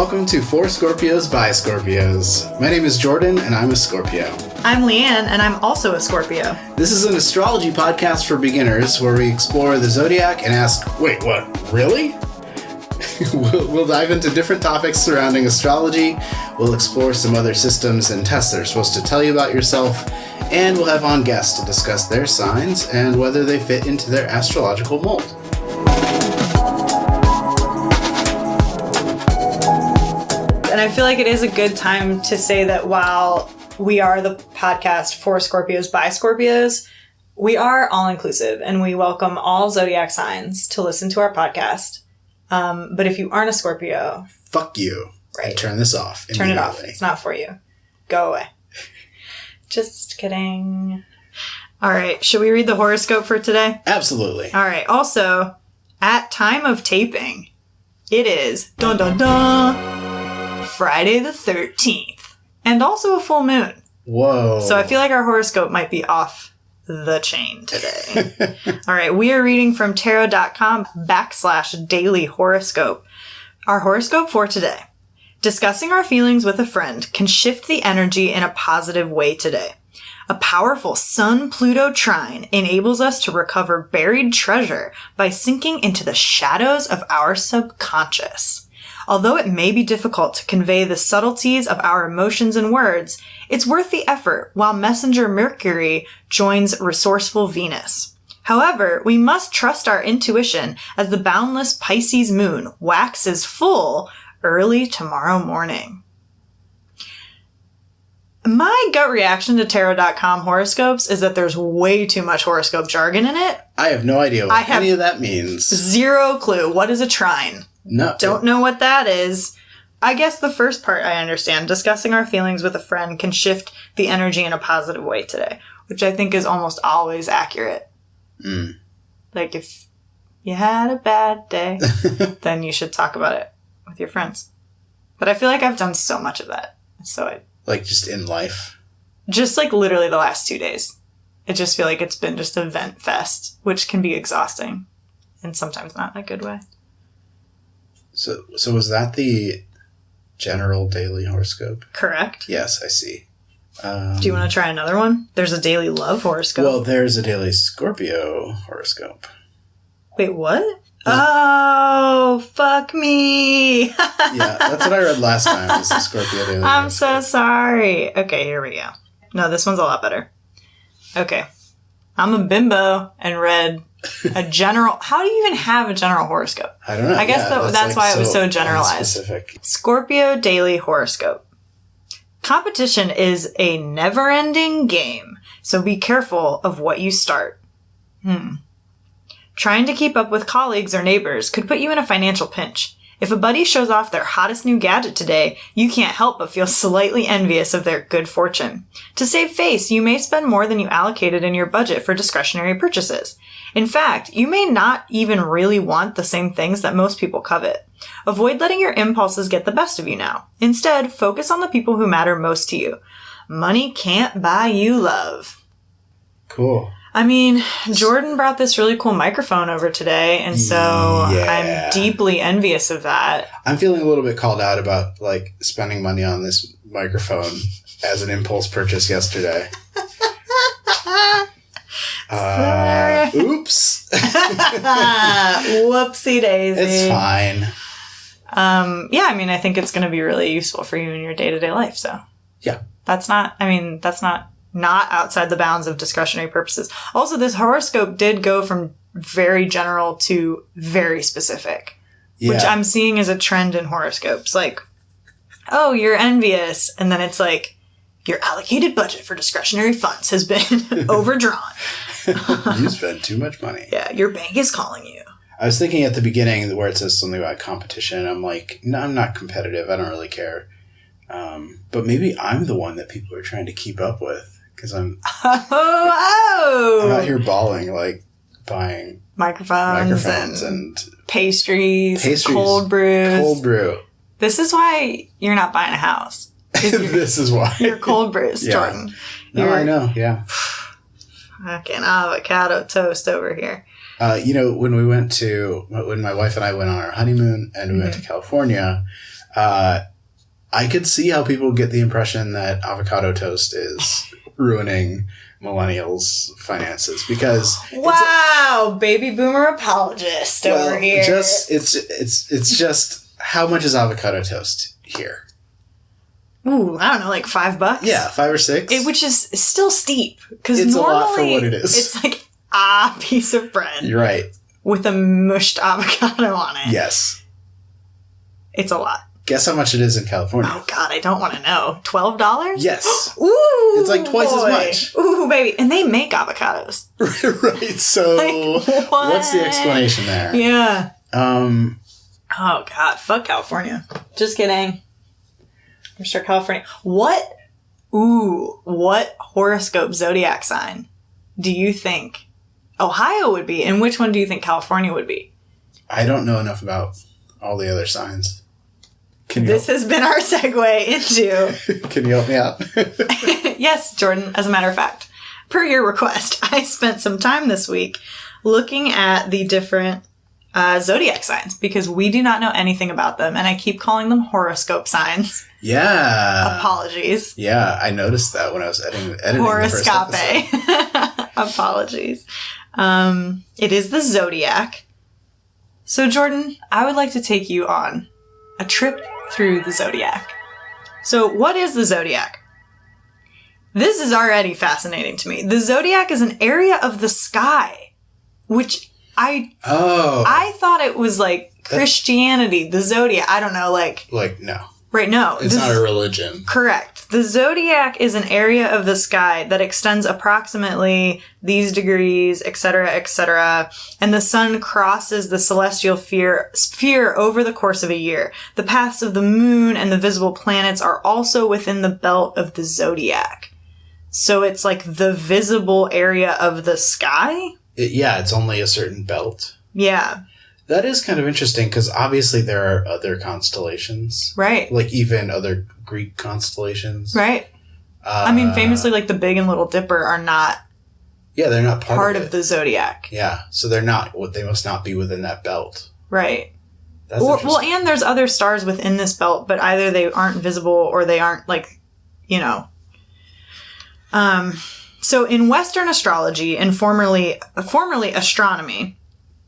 welcome to For Scorpios by Scorpios. My name is Jordan, and I'm a Scorpio. I'm Leann, and I'm also a Scorpio. This is an astrology podcast for beginners where we explore the Zodiac and ask, wait, what, really? We'll dive into different topics surrounding astrology, we'll explore some other systems and tests that are supposed to tell you about yourself, and we'll have on guests to discuss their signs and whether they fit into their astrological mold. And I feel like it is a good time to say that while we are the podcast for Scorpios by Scorpios, we are all-inclusive and we welcome all zodiac signs to listen to our podcast. But if you aren't a Scorpio... Fuck you. Right. And turn this off. Turn it off. It's not for you. Go away. Just kidding. All right. Should we read the horoscope for today? Absolutely. All right. Also, at time of taping, it is... Dun dun dun! Friday the 13th, and also a full moon. Whoa. So I feel like our horoscope might be off the chain today. All right, we are reading from tarot.com/daily horoscope. Our horoscope for today. Discussing our feelings with a friend can shift the energy in a positive way today. A powerful Sun-Pluto trine enables us to recover buried treasure by sinking into the shadows of our subconscious. Although it may be difficult to convey the subtleties of our emotions in words, it's worth the effort while Messenger Mercury joins resourceful Venus. However, we must trust our intuition as the boundless Pisces moon waxes full early tomorrow morning. My gut reaction to tarot.com horoscopes is that there's way too much horoscope jargon in it. I have no idea what any of that means. Zero clue. What is a trine? No. Don't know what that is. I guess the first part I understand. Discussing our feelings with a friend can shift the energy in a positive way today, which I think is almost always accurate. Mm. Like if you had a bad day, then you should talk about it with your friends. But I feel like I've done so much of that. Like just in life? Just like literally the last 2 days. I just feel like it's been just a vent fest, which can be exhausting and sometimes not in a good way. So was that the general daily horoscope? Correct. Yes, I see. Do you want to try another one? There's a daily love horoscope. Well, there's a daily Scorpio horoscope. Wait, what? Oh, fuck me. Yeah, that's what I read last time. Was the Scorpio daily I'm horoscope. so sorry. Okay, here we go. No, this one's a lot better. Okay. I'm a bimbo and read a general... How do you even have a general horoscope? I don't know. I guess that's like why it was so generalized. Specific. Scorpio daily horoscope. Competition is a never-ending game, so be careful of what you start. Trying to keep up with colleagues or neighbors could put you in a financial pinch. If a buddy shows off their hottest new gadget today, you can't help but feel slightly envious of their good fortune. To save face, you may spend more than you allocated in your budget for discretionary purchases. In fact, you may not even really want the same things that most people covet. Avoid letting your impulses get the best of you now. Instead, focus on the people who matter most to you. Money can't buy you love. Cool. I mean, Jordan brought this really cool microphone over today, and so I'm deeply envious of that. I'm feeling a little bit called out about, like, spending money on this microphone as an impulse purchase yesterday. Oops. Whoopsie daisy. It's fine. Yeah, I mean, I think it's going to be really useful for you in your day-to-day life, so. Yeah. That's not outside the bounds of discretionary purposes. Also, this horoscope did go from very general to very specific, which I'm seeing as a trend in horoscopes. Like, oh, you're envious. And then it's like, your allocated budget for discretionary funds has been overdrawn. You spend too much money. Yeah, your bank is calling you. I was thinking at the beginning where it says something about competition. I'm like, no, I'm not competitive. I don't really care. But maybe I'm the one that people are trying to keep up with. Because I'm out here bawling, like buying microphones and pastries, cold brew. This is why you're not buying a house. This is why. You're cold brews, Jordan. I know, yeah. Fucking avocado toast over here. When my wife and I went on our honeymoon and we went to California, I could see how people get the impression that avocado toast is ruining millennials' finances because wow, baby boomer apologist over here. It's just how much is avocado toast here? Ooh, I don't know, like $5? Yeah, 5 or 6. Which is still steep because it's normally a lot for what it is. It's like a piece of bread. You're right. With a mushed avocado on it. Yes. It's a lot. Guess how much it is in California? Oh, God, I don't want to know. $12? Yes. Ooh. It's like twice as much. Ooh, baby. And they make avocados. Right. So like, what's the explanation there? Yeah. Oh, God. Fuck California. Just kidding. Mr. California. What horoscope zodiac sign do you think Ohio would be? And which one do you think California would be? I don't know enough about all the other signs. This has been our segue into... Can you help me out? Yes, Jordan. As a matter of fact, per your request, I spent some time this week looking at the different zodiac signs because we do not know anything about them, and I keep calling them horoscope signs. Yeah. Apologies. Yeah, I noticed that when I was editing Horoscope. the first episode. Apologies. It is the Zodiac. So, Jordan, I would like to take you on a trip through the Zodiac. So, what is the Zodiac? This is already fascinating to me. The Zodiac is an area of the sky, which I thought it was like Christianity, the Zodiac. I don't know, like no. Right, no. It's not a religion. Correct. The Zodiac is an area of the sky that extends approximately these degrees, etc., and the sun crosses the celestial sphere over the course of a year. The paths of the moon and the visible planets are also within the belt of the Zodiac. So it's like the visible area of the sky? It's only a certain belt. Yeah. That is kind of interesting because obviously there are other constellations. Right. Like even other Greek constellations. Right. I mean, famously, like the Big and Little Dipper are not... Yeah, they're not part of the Zodiac. Yeah, so they're not... They must not be within that belt. Right. That's interesting. And there's other stars within this belt, but either they aren't visible or they aren't, like, you know... So in Western astrology and formerly astronomy...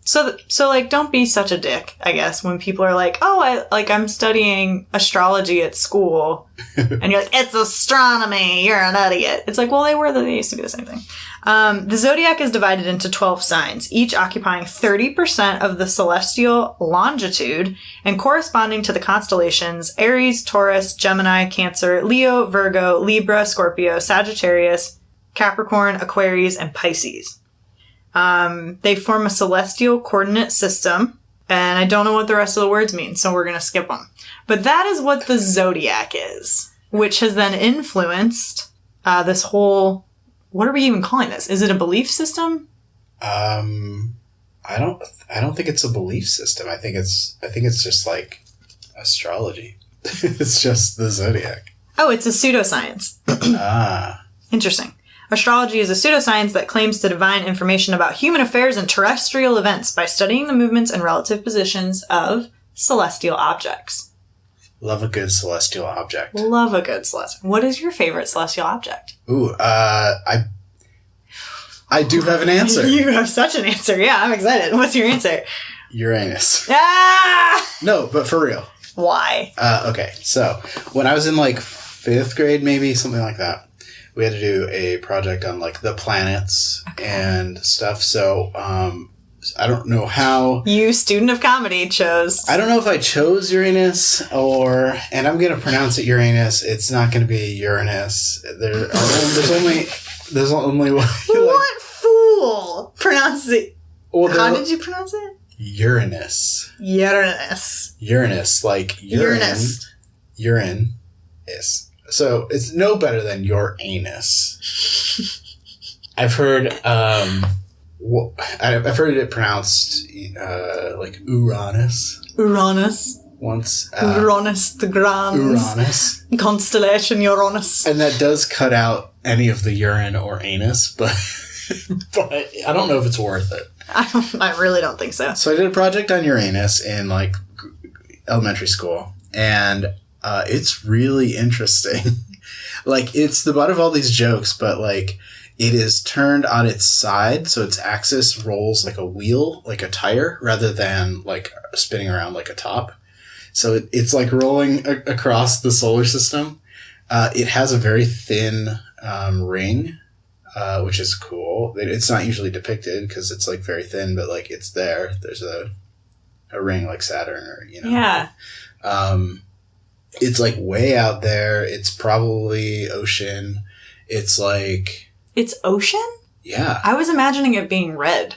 So like, don't be such a dick, I guess, when people are like, oh, I'm studying astrology at school. And you're like, it's astronomy. You're an idiot. It's like, well, they used to be the same thing. The Zodiac is divided into 12 signs, each occupying 30% of the celestial longitude and corresponding to the constellations Aries, Taurus, Gemini, Cancer, Leo, Virgo, Libra, Scorpio, Sagittarius, Capricorn, Aquarius, and Pisces. They form a celestial coordinate system, and I don't know what the rest of the words mean, so we're going to skip them. But that is what the Zodiac is, which has then influenced this whole... What are we even calling this? Is it a belief system? I don't think it's a belief system. I think it's just like astrology. It's just the Zodiac. Oh, it's a pseudoscience. Interesting. Astrology is a pseudoscience that claims to divine information about human affairs and terrestrial events by studying the movements and relative positions of celestial objects. Love a good celestial object. Love a good celestial. What is your favorite celestial object? Ooh, I do have an answer. You have such an answer. Yeah, I'm excited. What's your answer? Uranus. Ah! No, but for real. Why? Okay, so when I was in like 5th grade, maybe something like that, we had to do a project on like the planets and stuff. So I don't know how you, student of comedy, chose. I don't know if I chose Uranus and I'm gonna pronounce it Uranus. It's not gonna be Uranus. There's only one. What fool pronounced it? Well, how did you pronounce it? Uranus. Uranus, like urine. Uranus. So it's no better than your anus. I've heard it pronounced like Uranus. Uranus. Once. Uranus the Grand. Uranus. Constellation Uranus. And that does cut out any of the urine or anus, but I don't know if it's worth it. I really don't think so. So I did a project on Uranus in like elementary school. And it's really interesting. Like, it's the butt of all these jokes, but, like, it is turned on its side, so its axis rolls like a wheel, like a tire, rather than, like, spinning around like a top. So it's, like, rolling across the solar system. It has a very thin ring, which is cool. It's not usually depicted because it's, like, very thin, but, like, it's there. There's a ring like Saturn or, you know. Yeah. It's, like, way out there. It's probably ocean. It's, like... It's ocean? Yeah. I was imagining it being red.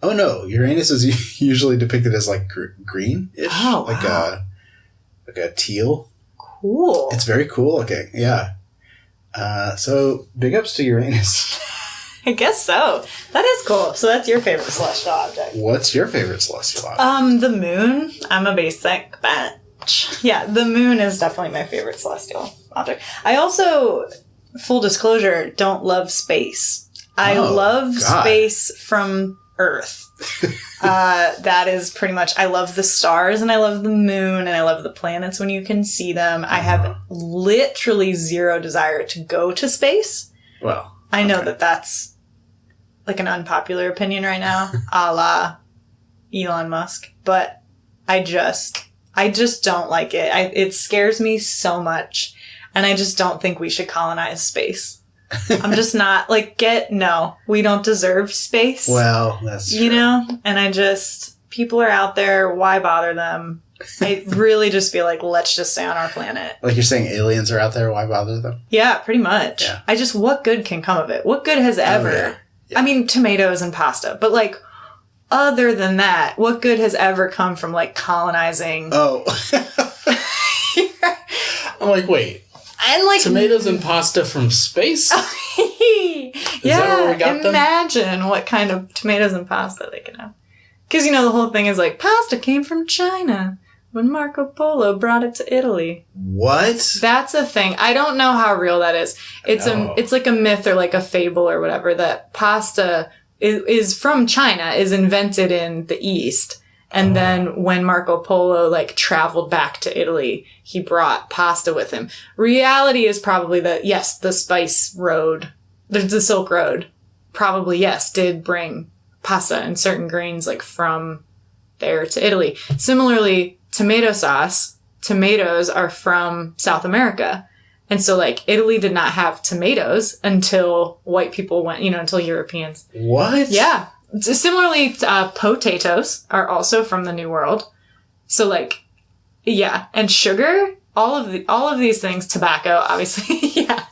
Oh, no. Uranus is usually depicted as, like, green-ish. Oh, wow. Like a teal. Cool. It's very cool looking. Yeah. So, big ups to Uranus. I guess so. That is cool. So that's your favorite celestial object. What's your favorite celestial object? The moon. I'm a basic bitch. Yeah, the moon is definitely my favorite celestial object. I also, full disclosure, don't love space. I love space from Earth. That is pretty much, I love the stars and I love the moon and I love the planets when you can see them. I have literally zero desire to go to space. Well, I know that that's like an unpopular opinion right now, a la Elon Musk, but I just don't like it. It scares me so much, and I just don't think we should colonize space. I'm just not, like, no, we don't deserve space. Well, that's true. You know? And people are out there, why bother them? I really just feel like, let's just stay on our planet. Like you're saying aliens are out there, why bother them? Yeah, pretty much. Yeah. what good can come of it? What good has ever... Yeah. I mean, tomatoes and pasta, but, like, other than that, what good has ever come from, like, colonizing... Oh. I'm like, wait. And, like... Tomatoes and pasta from space? Is that where we got them? Imagine what kind of tomatoes and pasta they can have. Because, you know, the whole thing is, like, pasta came from China when Marco Polo brought it to Italy. What? That's a thing. I don't know how real that is. It's like a myth or like a fable or whatever that pasta is from China, is invented in the East. And then when Marco Polo, like, traveled back to Italy, he brought pasta with him. Reality is probably that, yes, the spice road, the Silk Road, probably, yes, did bring pasta and certain grains, like, from there to Italy. Similarly, tomato sauce, tomatoes are from South America. And so, like, Italy did not have tomatoes until white people went, you know, until Europeans. What? Yeah. Similarly, potatoes are also from the New World. So, like, yeah. And sugar, all of these things, tobacco, obviously, yeah.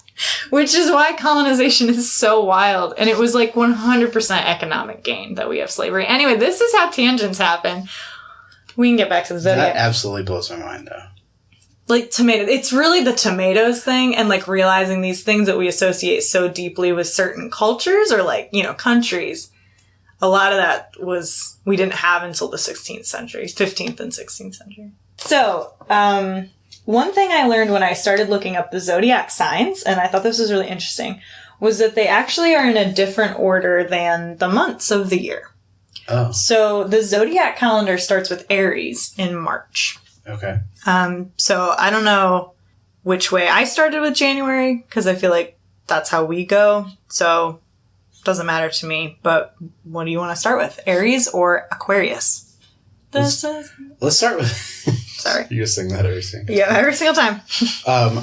Which is why colonization is so wild. And it was, like, 100% economic gain that we have slavery. Anyway, this is how tangents happen. We can get back to the Zodiac. That absolutely blows my mind, though. Like, it's really the tomatoes thing and, like, realizing these things that we associate so deeply with certain cultures or, like, you know, countries. A lot of that we didn't have until the 16th century, 15th and 16th century. So, one thing I learned when I started looking up the zodiac signs, and I thought this was really interesting, was that they actually are in a different order than the months of the year. Oh. So the zodiac calendar starts with Aries in March. Okay. So I don't know which way I started with January, because I feel like that's how we go. So it doesn't matter to me. But what do you want to start with? Aries or Aquarius? Let's start with... Sorry. You just sing that every single time. Yeah, every single time.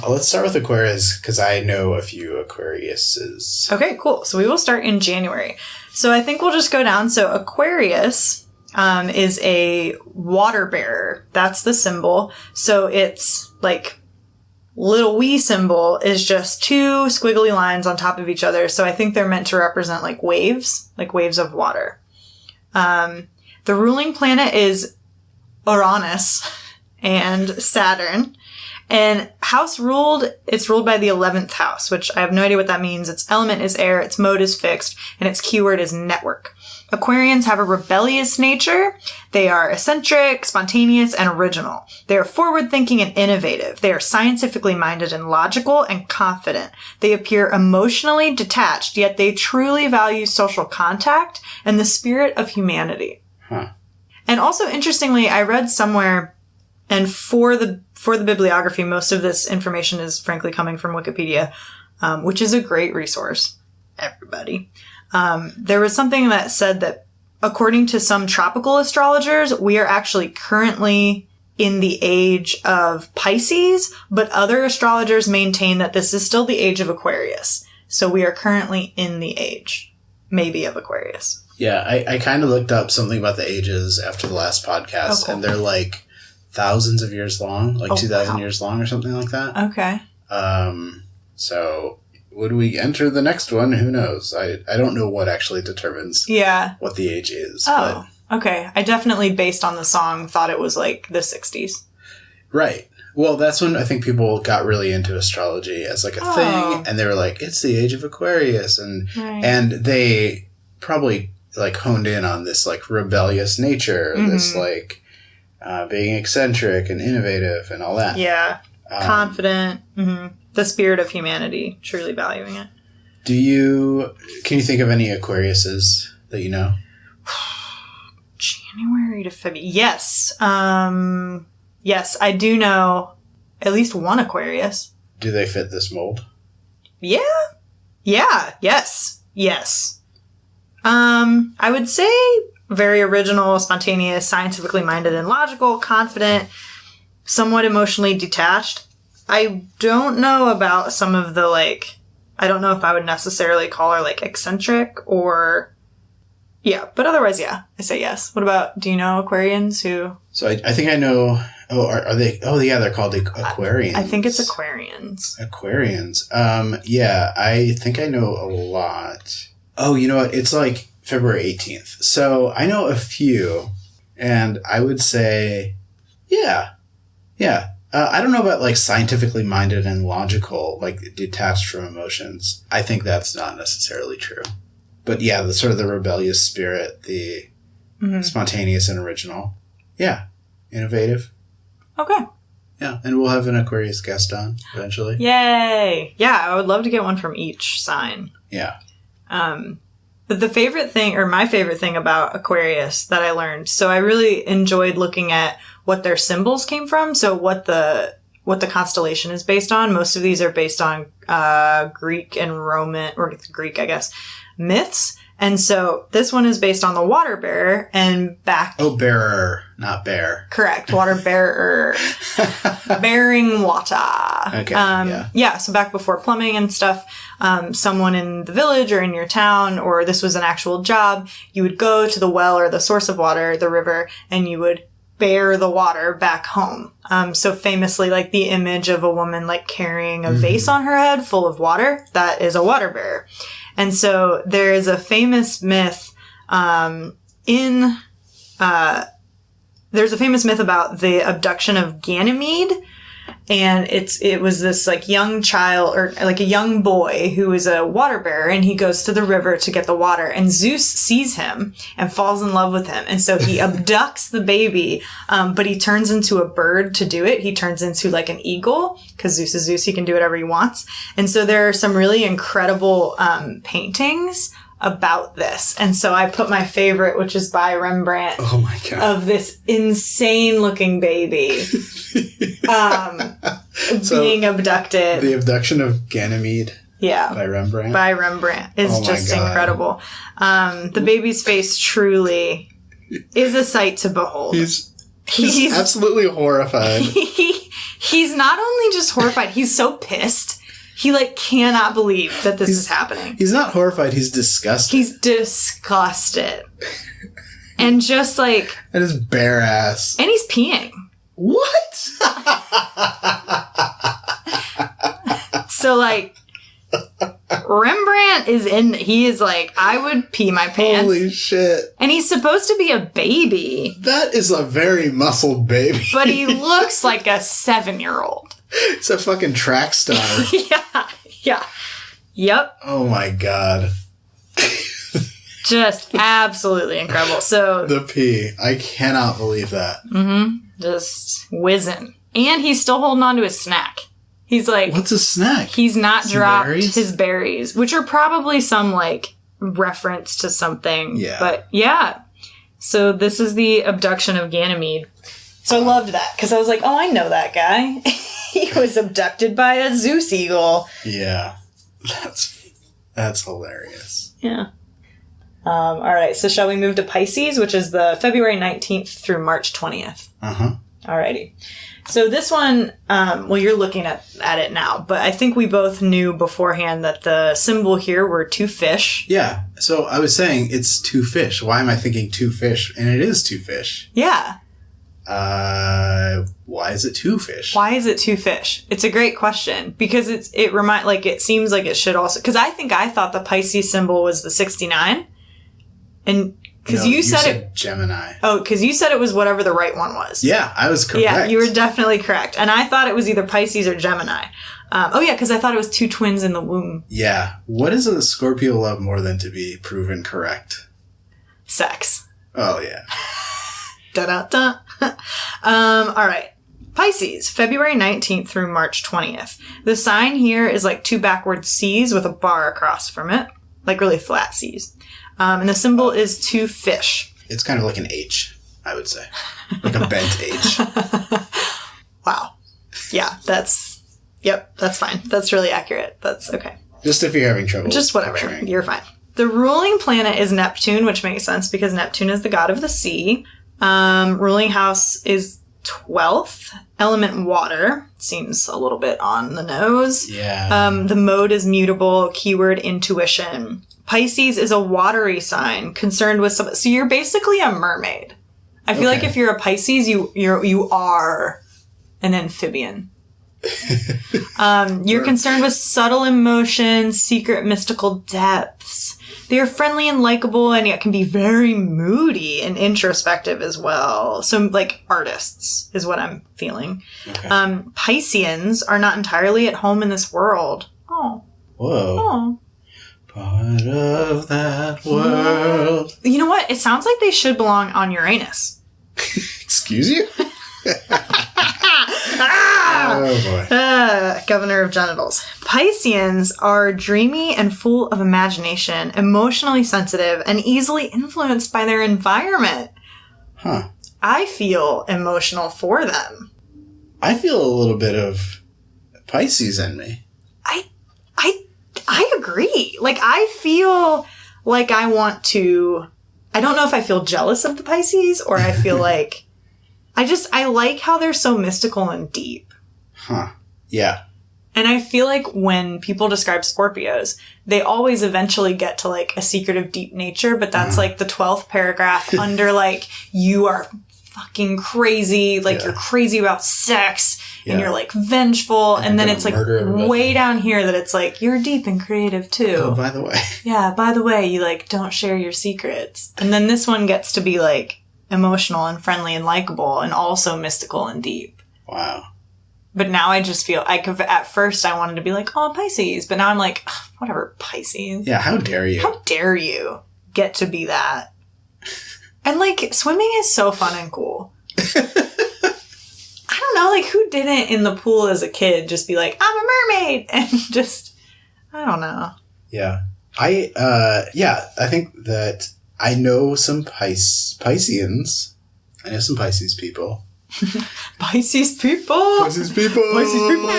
Let's start with Aquarius, because I know a few Aquariuses. Okay, cool. So we will start in January. So I think we'll just go down. So Aquarius is a water bearer. That's the symbol. So it's like little wee symbol is just two squiggly lines on top of each other. So I think they're meant to represent like waves of water. The ruling planet is Uranus and Saturn. And it's ruled by the 11th house, which I have no idea what that means. Its element is air, its mode is fixed, and its keyword is network. Aquarians have a rebellious nature. They are eccentric, spontaneous, and original. They are forward-thinking and innovative. They are scientifically minded and logical and confident. They appear emotionally detached, yet they truly value social contact and the spirit of humanity. Huh. And also, interestingly, I read somewhere, and for for the bibliography, most of this information is frankly coming from Wikipedia, which is a great resource. Everybody. There was something that said that according to some tropical astrologers, we are actually currently in the age of Pisces, but other astrologers maintain that this is still the age of Aquarius. So we are currently in the age, maybe, of Aquarius. Yeah, I kind of looked up something about the ages after the last podcast, and they're like thousands of years long, like 2,000 years long or something like that. Okay. So would we enter the next one? Who knows? I don't know what actually determines what the age is. Oh, okay. I definitely, based on the song, thought it was like the 60s. Right. Well, that's when I think people got really into astrology as like a thing, and they were like, it's the age of Aquarius, and they probably like honed in on this like rebellious nature, this like being eccentric and innovative and all that. Yeah. Confident. The spirit of humanity, truly valuing it. Can you think of any Aquariuses that you know? January to February. Yes. Yes, I do know at least one Aquarius. Do they fit this mold? Yeah. Yeah. Yes. Yes. I would say very original, spontaneous, scientifically minded and logical, confident, somewhat emotionally detached. I don't know about some of the, like, I don't know if I would necessarily call her, like, eccentric or, yeah, but otherwise, yeah, I say yes. What about, do you know Aquarians who? So I think I know, are they, yeah, they're called Aquarians. I think it's Aquarians. Aquarians. Yeah, I think I know a lot. Oh, you know what? It's like February 18th. So I know a few, and I would say, yeah. I don't know about like scientifically minded and logical, like detached from emotions. I think that's not necessarily true. But yeah, the sort of the rebellious spirit, the spontaneous and original. Yeah. Innovative. Okay. Yeah. And we'll have an Aquarius guest on eventually. Yay. Yeah, I would love to get one from each sign. Yeah. But the favorite thing, or my favorite thing about Aquarius that I learned, so I really enjoyed looking at what their symbols came from. So what the constellation is based on. Most of these are based on Greek and Roman, or Greek, I guess, myths. And so this one is based on the water bearer and back... Oh, bearer, not bear. Correct. Water bearer. Bearing water. Okay, yeah, so back before plumbing and stuff, someone in the village or in your town, or this was an actual job, you would go to the well or the source of water, the river, and you would bear the water back home. So famously, like the image of a woman like carrying a vase on her head full of water, that is a water bearer. And so there is a famous myth there's a famous myth about the abduction of Ganymede. And it was this like young child, or like a young boy who is a water bearer, and he goes to the river to get the water, and Zeus sees him and falls in love with him. And so he abducts the baby, but he turns into a bird to do it. He turns into like an eagle, because Zeus is Zeus. He can do whatever he wants. And so there are some really incredible paintings about this. And so I put my favorite, which is by Rembrandt. Oh my God. Of this insane looking baby being abducted. The abduction of Ganymede. Yeah. By Rembrandt. By Rembrandt is just incredible. The baby's face truly is a sight to behold. He's absolutely horrified. He's not only just horrified, he's so pissed. He, like, cannot believe that this is happening. He's not horrified. He's disgusted. He's disgusted. And just, like... And his bare ass. And he's peeing. What? So, like, Rembrandt he is like, I would pee my pants. Holy shit. And he's supposed to be a baby. That is a very muscled baby. But he looks like a 7-year-old. It's a fucking track star. Yeah. Yep. Oh my God. Just absolutely incredible. So the pee. I cannot believe that. Just whizzing. And he's still holding on to his snack. He's like... What's a snack? He's not dropped his berries, which are probably some, like, reference to something. Yeah. But, yeah. So this is the abduction of Ganymede. So I loved that because I was like, oh, I know that guy. He was abducted by a Zeus eagle. Yeah. That's hilarious. Yeah. All right. So shall we move to Pisces, which is the February 19th through March 20th? Uh-huh. All righty. So this one, well, you're looking at it now, but I think we both knew beforehand that the symbol here were two fish. Yeah. So I was saying it's two fish. Why am I thinking two fish? And it is two fish. Yeah. Why is it two fish? Why is it two fish? It's a great question because it seems like it should also, because I thought the Pisces symbol was the 69. And because you said it Gemini. Oh, because you said it was whatever the right one was. Yeah, I was correct. Yeah, you were definitely correct. And I thought it was either Pisces or Gemini. Because I thought it was two twins in the womb. Yeah. What does a Scorpio love more than to be proven correct? Sex. Oh, yeah. Da-da-da. All right. Pisces, February 19th through March 20th. The sign here is like two backward C's with a bar across from it. Like really flat C's. And the symbol is two fish. It's kind of like an H, I would say. Like a bent H. Wow. Yeah, that's fine. That's really accurate. That's okay. Just if you're having trouble. Just whatever. Picturing. You're fine. The ruling planet is Neptune, which makes sense because Neptune is the god of the sea. Ruling house is 12th. Element water. Seems a little bit on the nose. Yeah. The mode is mutable. Keyword intuition. Pisces is a watery sign concerned with so you're basically a mermaid. I feel like if you're a Pisces, you are an amphibian. You're concerned with subtle emotions, secret mystical depths. They are friendly and likable, and yet can be very moody and introspective as well. So, like, artists is what I'm feeling. Okay. Pisceans are not entirely at home in this world. Oh. Whoa. Oh. Part of that world. You know what? It sounds like they should belong on Uranus. Excuse you? Ah! Oh, boy. Governor of genitals. Pisceans are dreamy and full of imagination, emotionally sensitive, and easily influenced by their environment. Huh. I feel emotional for them. I feel a little bit of Pisces in me. I agree. Like, I feel like I want to... I don't know if I feel jealous of the Pisces, or I feel like... I like how they're so mystical and deep. Huh. Yeah. And I feel like when people describe Scorpios, they always eventually get to, like, a secretive deep nature, but that's, like, the 12th paragraph under, like, you are fucking crazy, like, you're crazy about sex, and you're, like, vengeful, and then it's, like, way down here that it's, like, you're deep and creative, too. Oh, by the way. Yeah, by the way, you, like, don't share your secrets. And then this one gets to be, like, emotional and friendly and likable, and also mystical and deep. Wow. But now I just feel, at first I wanted to be like, oh, Pisces, but now I'm like, whatever, Pisces. Yeah, how dare you? How dare you get to be that? And, like, swimming is so fun and cool. I don't know, like, who didn't in the pool as a kid just be like, I'm a mermaid? And just, I don't know. Yeah. I think that I know some Pisceans. I know some Pisces people. Pisces people! Pisces people! Pisces people!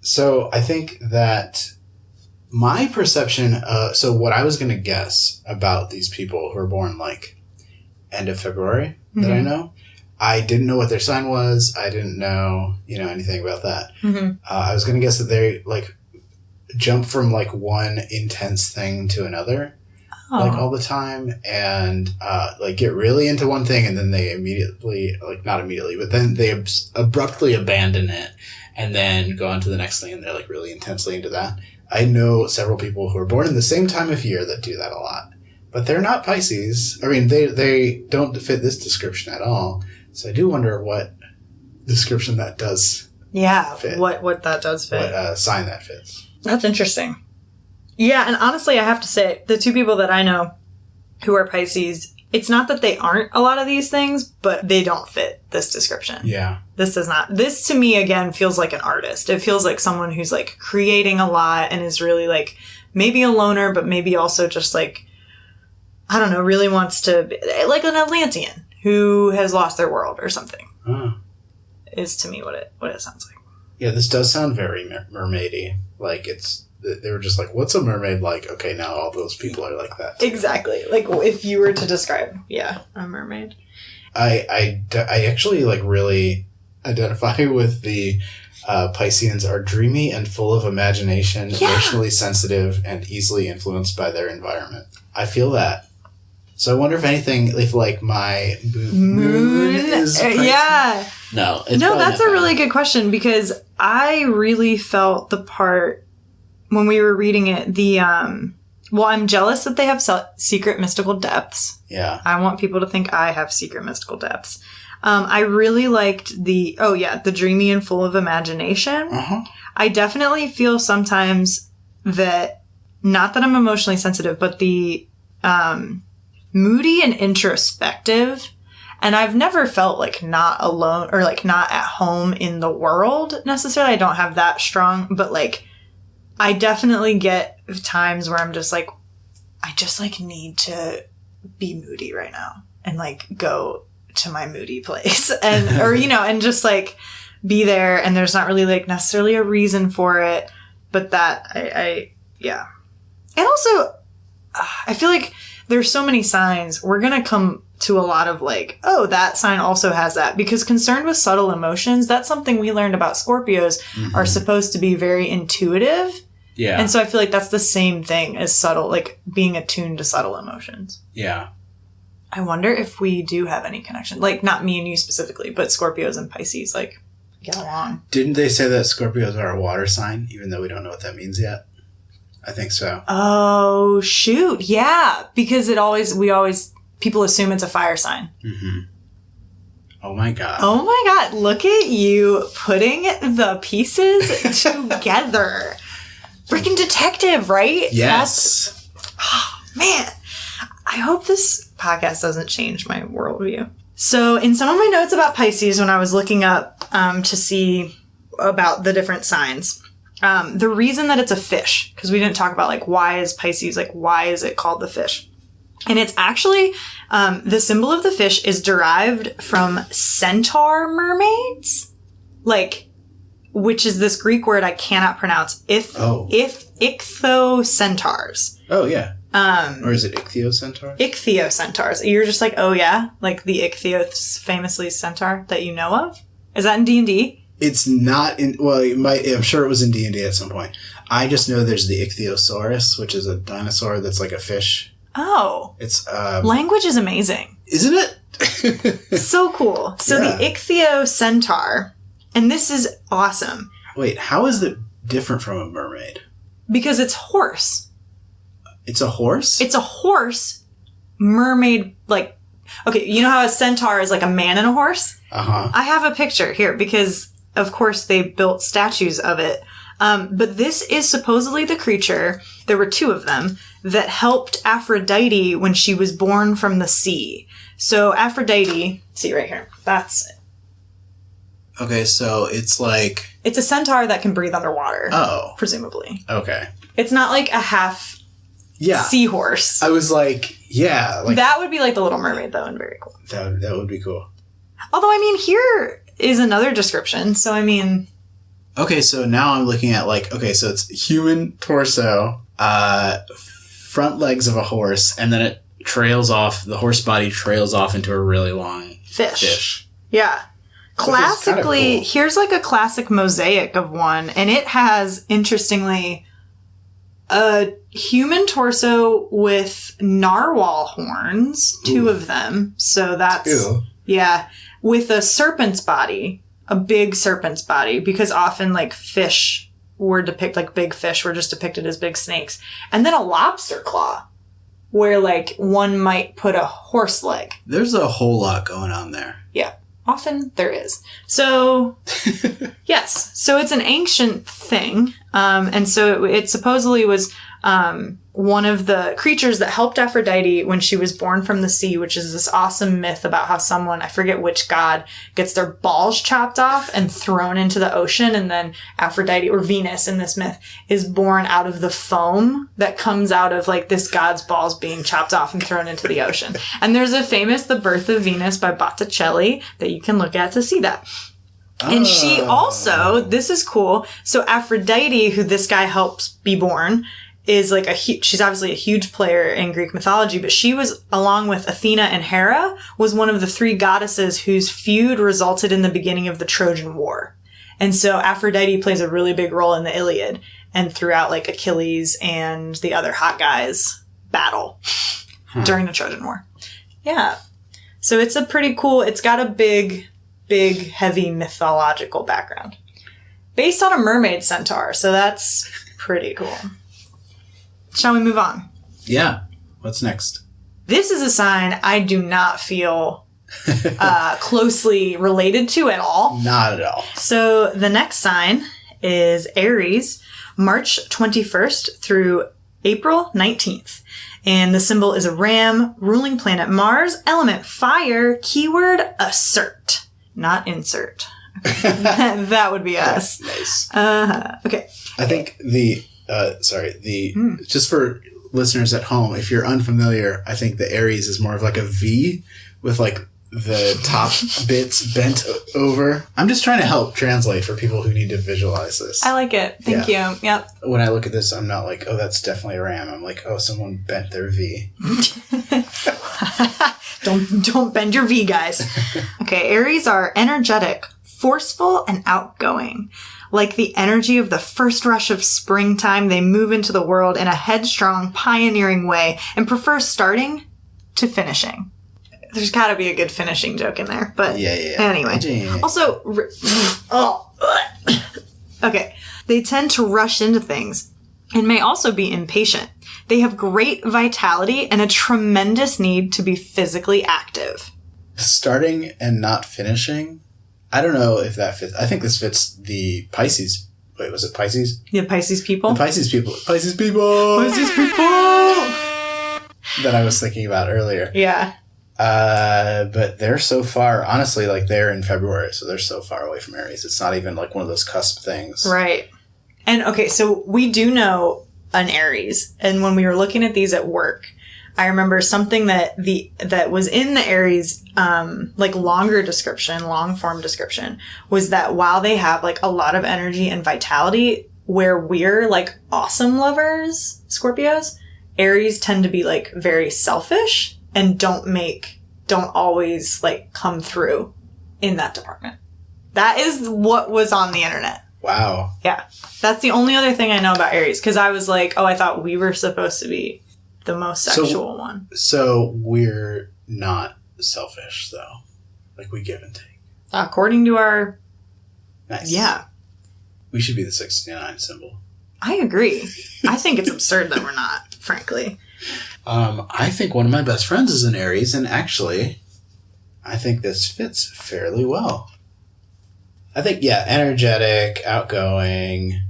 So I think that my perception, so what I was going to guess about these people who are born like end of February that I know, I didn't know what their sign was. I didn't know, anything about that. I was going to guess that they like jump from like one intense thing to another. Like all the time, and like get really into one thing, and then they immediately, like not immediately, but then they abruptly abandon it, and then go on to the next thing, and they're like really intensely into that. I know several people who are born in the same time of year that do that a lot, but they're not Pisces. I mean, they don't fit this description at all. So I do wonder what description that does. Yeah, fit. What that does fit. What sign that fits. That's interesting. Yeah, and honestly, I have to say, the two people that I know who are Pisces, it's not that they aren't a lot of these things, but they don't fit this description. Yeah. This does not. This, to me, again, feels like an artist. It feels like someone who's, like, creating a lot and is really, like, maybe a loner, but maybe also just, like, I don't know, really wants to... Like an Atlantean who has lost their world or something. Oh. Is to me what it sounds like. Yeah, this does sound very mermaidy. Like they were just like, what's a mermaid like? Okay, now all those people are like that. Exactly. Like if you were to describe, a mermaid. I actually like really identify with the Pisceans are dreamy and full of imagination, emotionally sensitive, and easily influenced by their environment. I feel that. So I wonder if like my moon is Pisces? Yeah. No, that's a really good question because I really felt the part when we were reading it, I'm jealous that they have secret mystical depths. Yeah. I want people to think I have secret mystical depths. I really liked the dreamy and full of imagination. Uh-huh. I definitely feel sometimes that, not that I'm emotionally sensitive, but the moody and introspective. And I've never felt like not alone or like not at home in the world necessarily. I don't have that strong, but like I definitely get times where I'm just like, I just like need to be moody right now and like go to my moody place and, or, and just like be there. And there's not really like necessarily a reason for it, but that yeah. And also I feel like there's so many signs. We're going to come to a lot of like, oh, that sign also has that. Because concerned with subtle emotions, that's something we learned about Scorpios are supposed to be very intuitive. Yeah. And so I feel like that's the same thing as subtle, like being attuned to subtle emotions. Yeah. I wonder if we do have any connection. Like, not me and you specifically, but Scorpios and Pisces, like, get along. Didn't they say that Scorpios are a water sign, even though we don't know what that means yet? I think so. Oh, shoot. Yeah. Because people assume it's a fire sign. Mm-hmm. Oh my God. Oh my God. Look at you putting the pieces together. Freaking detective, right? Yes. Man. I hope this podcast doesn't change my worldview. So in some of my notes about Pisces, when I was looking up to see about the different signs, the reason that it's a fish, because we didn't talk about like why is Pisces, like why is it called the fish? And it's actually, the symbol of the fish is derived from centaur mermaids, like, which is this Greek word I cannot pronounce. Ichthyocentaurs. Oh yeah. Or is it Ichthyocentaurs? Ichthyocentaurs. You're just like, oh yeah, like the Ichthyos famously centaur that you know of. Is that in D&D? It's not in. Well, it might. I'm sure it was in D&D at some point. I just know there's the Ichthyosaurus, which is a dinosaur that's like a fish. Oh, it's language is amazing, isn't it? So cool. So the Ichthyocentaur, and this is awesome. Wait, how is it different from a mermaid? Because it's horse. It's a horse? It's a horse mermaid, like, okay, you know how a centaur is like a man and a horse? Uh-huh. I have a picture here because, of course, they built statues of it. But this is supposedly the creature, there were two of them, that helped Aphrodite when she was born from the sea. So Aphrodite, see right here, that's it. Okay, so it's like... It's a centaur that can breathe underwater. Oh. Presumably. Okay. It's not like a half... Yeah. Seahorse. I was like, yeah. Like, that would be like the Little Mermaid, though, and very cool. That would be cool. Although, I mean, here is another description. So, I mean... Okay, so now I'm looking at, like, okay, so it's human torso, front legs of a horse, and then it trails off, the horse body trails off into a really long fish. Yeah. Classically, cool. Here's like a classic mosaic of one, and it has, interestingly... a human torso with narwhal horns, two of them. So that's, yeah, with a serpent's body, a big serpent's body, because often like fish were depicted, like big fish were just depicted as big snakes. And then a lobster claw, where like one might put a horse leg. There's a whole lot going on there. Yeah. Often there is. So, yes. So it's an ancient thing. And so it supposedly was one of the creatures that helped Aphrodite when she was born from the sea, which is this awesome myth about how someone, I forget which god, gets their balls chopped off and thrown into the ocean. And then Aphrodite, or Venus in this myth, is born out of the foam that comes out of like this god's balls being chopped off and thrown into the ocean. And there's a famous The Birth of Venus by Botticelli that you can look at to see that. And she also, this is cool, so Aphrodite, who this guy helps be born, is like she's obviously a huge player in Greek mythology, but she was, along with Athena and Hera, was one of the 3 goddesses whose feud resulted in the beginning of the Trojan War. And so Aphrodite plays a really big role in the Iliad and throughout like Achilles and the other hot guys battle during the Trojan War. Yeah. So it's a pretty cool, it's got a big, heavy mythological background. Based on a mermaid centaur, so that's pretty cool. Shall we move on? Yeah. What's next? This is a sign I do not feel closely related to at all. Not at all. So the next sign is Aries, March 21st through April 19th. And the symbol is a ram, ruling planet Mars, element fire, keyword assert. Not insert. That would be us. Nice. Okay. I think just for listeners at home, if you're unfamiliar, I think the Aries is more of like a V with like the top bits bent over. I'm just trying to help translate for people who need to visualize this. I like it. Thank you. Yep. When I look at this, I'm not like, oh, that's definitely a ram. I'm like, oh, someone bent their V. Don't bend your V, guys. Okay, Aries are energetic, forceful, and outgoing. Like the energy of the first rush of springtime, they move into the world in a headstrong, pioneering way and prefer starting to finishing. There's got to be a good finishing joke in there, but yeah. Anyway. Also, okay, they tend to rush into things and may also be impatient. They have great vitality and a tremendous need to be physically active. Starting and not finishing? I don't know if that fits. I think this fits the Pisces. Wait, was it Pisces? The Pisces people? The Pisces people. Pisces people! Pisces people! That I was thinking about earlier. Yeah. But they're so far, honestly, like they're in February, so they're so far away from Aries. It's not even like one of those cusp things. Right. And okay, so we do know an Aries. And when we were looking at these at work, I remember something that was in the Aries, like long form description, was that while they have like a lot of energy and vitality, where we're like awesome lovers, Scorpios, Aries tend to be like very selfish and don't always like come through in that department. That is what was on the internet. Wow. Yeah. That's the only other thing I know about Aries, because I was like, oh, I thought we were supposed to be the most sexual one. So we're not selfish, though. Like, we give and take. According to our... Nice. Yeah. We should be the 69 symbol. I agree. I think it's absurd that we're not, frankly. I think one of my best friends is an Aries, and actually, I think this fits fairly well. I think, yeah, energetic, outgoing,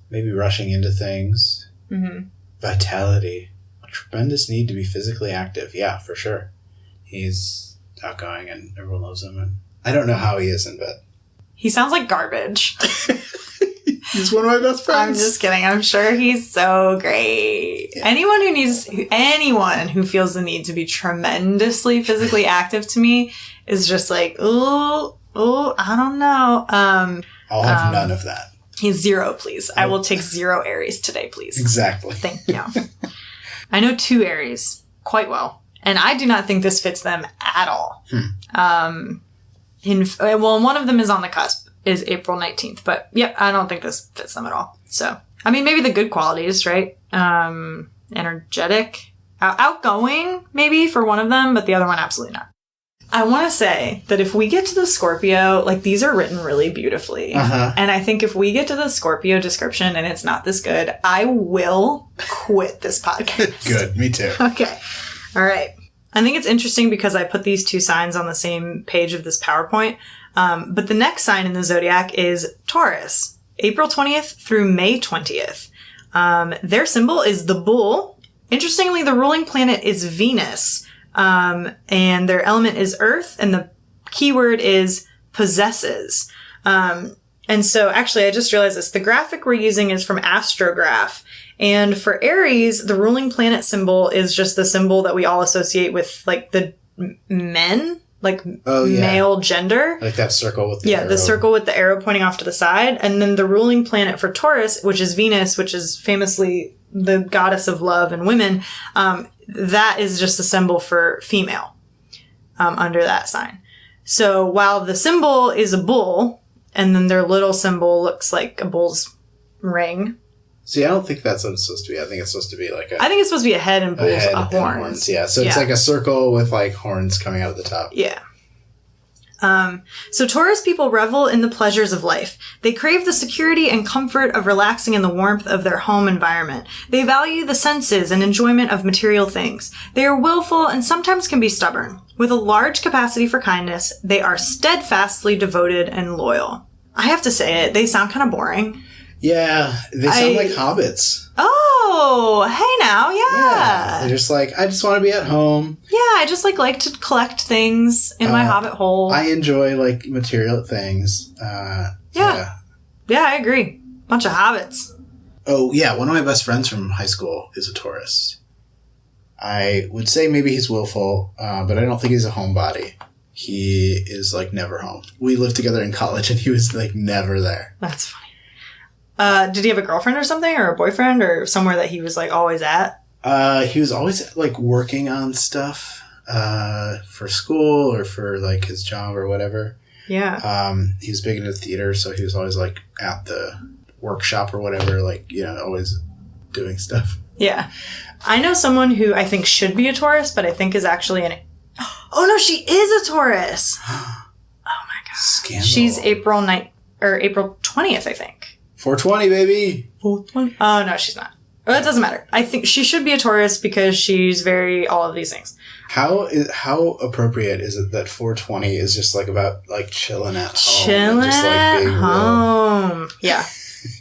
maybe rushing into things. Mm-hmm. Vitality. A tremendous need to be physically active. Yeah, for sure. He's outgoing and everyone loves him. And I don't know how he isn't, but... He sounds like garbage. He's one of my best friends. I'm just kidding. I'm sure he's so great. Yeah. Anyone who feels the need to be tremendously physically active to me is just like, ooh, I don't know. I'll have none of that. He's 0, please. I will take 0 Aries today, please. Exactly. Thank you. I know 2 Aries quite well, and I do not think this fits them at all. One of them is on the cusp, is April 19th, but yep, I don't think this fits them at all. So, I mean, maybe the good qualities, right? Energetic, outgoing, maybe for one of them, but the other one, absolutely not. I want to say that if we get to the Scorpio, like these are written really beautifully. Uh-huh. And I think if we get to the Scorpio description and it's not this good, I will quit this podcast. Good. Me too. Okay. All right. I think it's interesting because I put these 2 signs on the same page of this PowerPoint. But the next sign in the zodiac is Taurus. April 20th through May 20th. Their symbol is the bull. Interestingly, the ruling planet is Venus, and their element is earth, and the keyword is possesses. And so actually, I just realized this. The graphic we're using is from Astrograph. And for Aries, the ruling planet symbol is just the symbol that we all associate with, like, the men, like male gender. Like that circle with the arrow. The circle with the arrow pointing off to the side. And then the ruling planet for Taurus, which is Venus, which is famously the goddess of love and women, that is just a symbol for female under that sign. So while the symbol is a bull, and then their little symbol looks like a bull's ring. See, I don't think that's what it's supposed to be. I think it's supposed to be like I think it's supposed to be a head and bulls, a horn. Horns. Yeah, so it's like a circle with like horns coming out of the top. Yeah. So Taurus people revel in the pleasures of life. They crave the security and comfort of relaxing in the warmth of their home environment. They value the senses and enjoyment of material things. They are willful and sometimes can be stubborn. With a large capacity for kindness, they are steadfastly devoted and loyal. I have to say it, they sound kind of boring. Yeah, they sound like hobbits. Oh, hey now, yeah. They're just like, I just want to be at home. Yeah, I just like to collect things in my hobbit hole. I enjoy like material things. Yeah, I agree. Bunch of hobbits. Oh yeah, one of my best friends from high school is a Taurus. I would say maybe he's willful, but I don't think he's a homebody. He is like never home. We lived together in college and he was like never there. That's funny. Did he have a girlfriend or something, or a boyfriend, or somewhere that he was like always at? He was always like working on stuff for school or for like his job or whatever. Yeah. He was big into theater, so he was always like at the workshop or whatever, like, you know, always doing stuff. Yeah. I know someone who I think should be a Taurus, but I think is actually an... Oh no, she is a Taurus! Oh my god. Scandal. She's April 20th, I think. 420, baby! 420? Oh no, she's not. Oh, it doesn't matter. I think she should be a Taurus because she's very all of these things. How appropriate is it that 420 is just like about like chilling at home? Chilling just, like, at being home. Real. Yeah.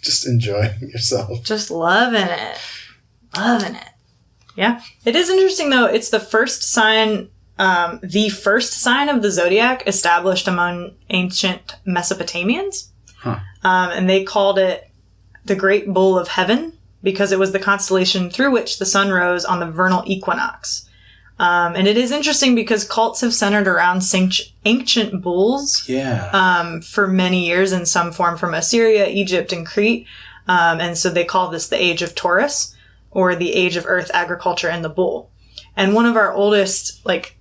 Just enjoying yourself. Just loving it. Loving it. Yeah. It is interesting though. It's the first sign of the Zodiac established among ancient Mesopotamians. Huh. And they called it the Great Bull of Heaven because it was the constellation through which the sun rose on the vernal equinox. And it is interesting because cults have centered around ancient bulls for many years in some form from Assyria, Egypt, and Crete. And so they call this the Age of Taurus, or the Age of Earth, Agriculture, and the Bull. And one of our oldest, like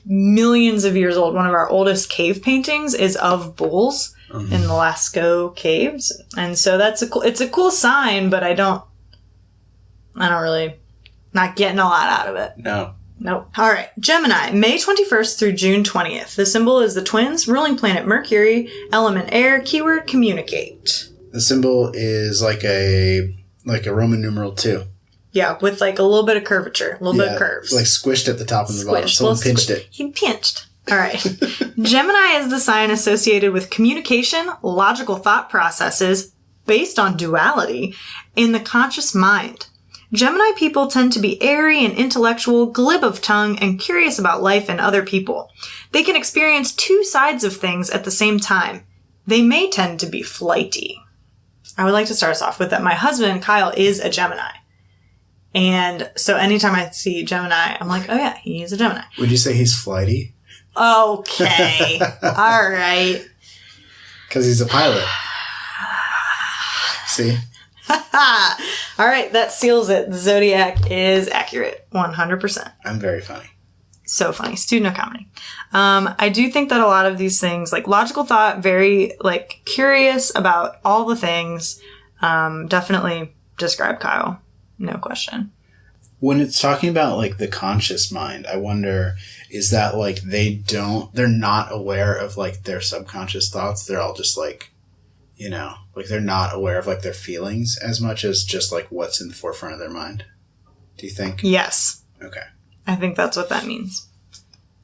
millions of years old, one of our oldest cave paintings is of bulls in the Lascaux caves. And so it's a cool sign, but I don't really, not getting a lot out of it. No. Nope. All right. Gemini, May 21st through June 20th. The symbol is the twins, ruling planet Mercury, element air, keyword communicate. The symbol is like a Roman numeral 2. Yeah, with like a little bit of curvature, a little bit of curves. Like squished at the top and the bottom. Someone pinched it. He pinched. All right. Gemini is the sign associated with communication, logical thought processes based on duality, and the conscious mind. Gemini people tend to be airy and intellectual, glib of tongue, and curious about life and other people. They can experience two sides of things at the same time. They may tend to be flighty. I would like to start us off with that my husband, Kyle, is a Gemini. And so anytime I see Gemini, I'm like, oh yeah, he's a Gemini. Would you say he's flighty? Okay. All right. Because he's a pilot. See? All right, that seals it. The Zodiac is accurate. 100%. I'm very funny. So funny. Student of comedy. I do think that a lot of these things, like logical thought, very like curious about all the things, definitely describe Kyle. No question. When it's talking about like the conscious mind, I wonder, is that like they're not aware of like their subconscious thoughts? They're all just like, you know, like they're not aware of like their feelings as much as just like what's in the forefront of their mind. Do you think? Yes. Okay. I think that's what that means.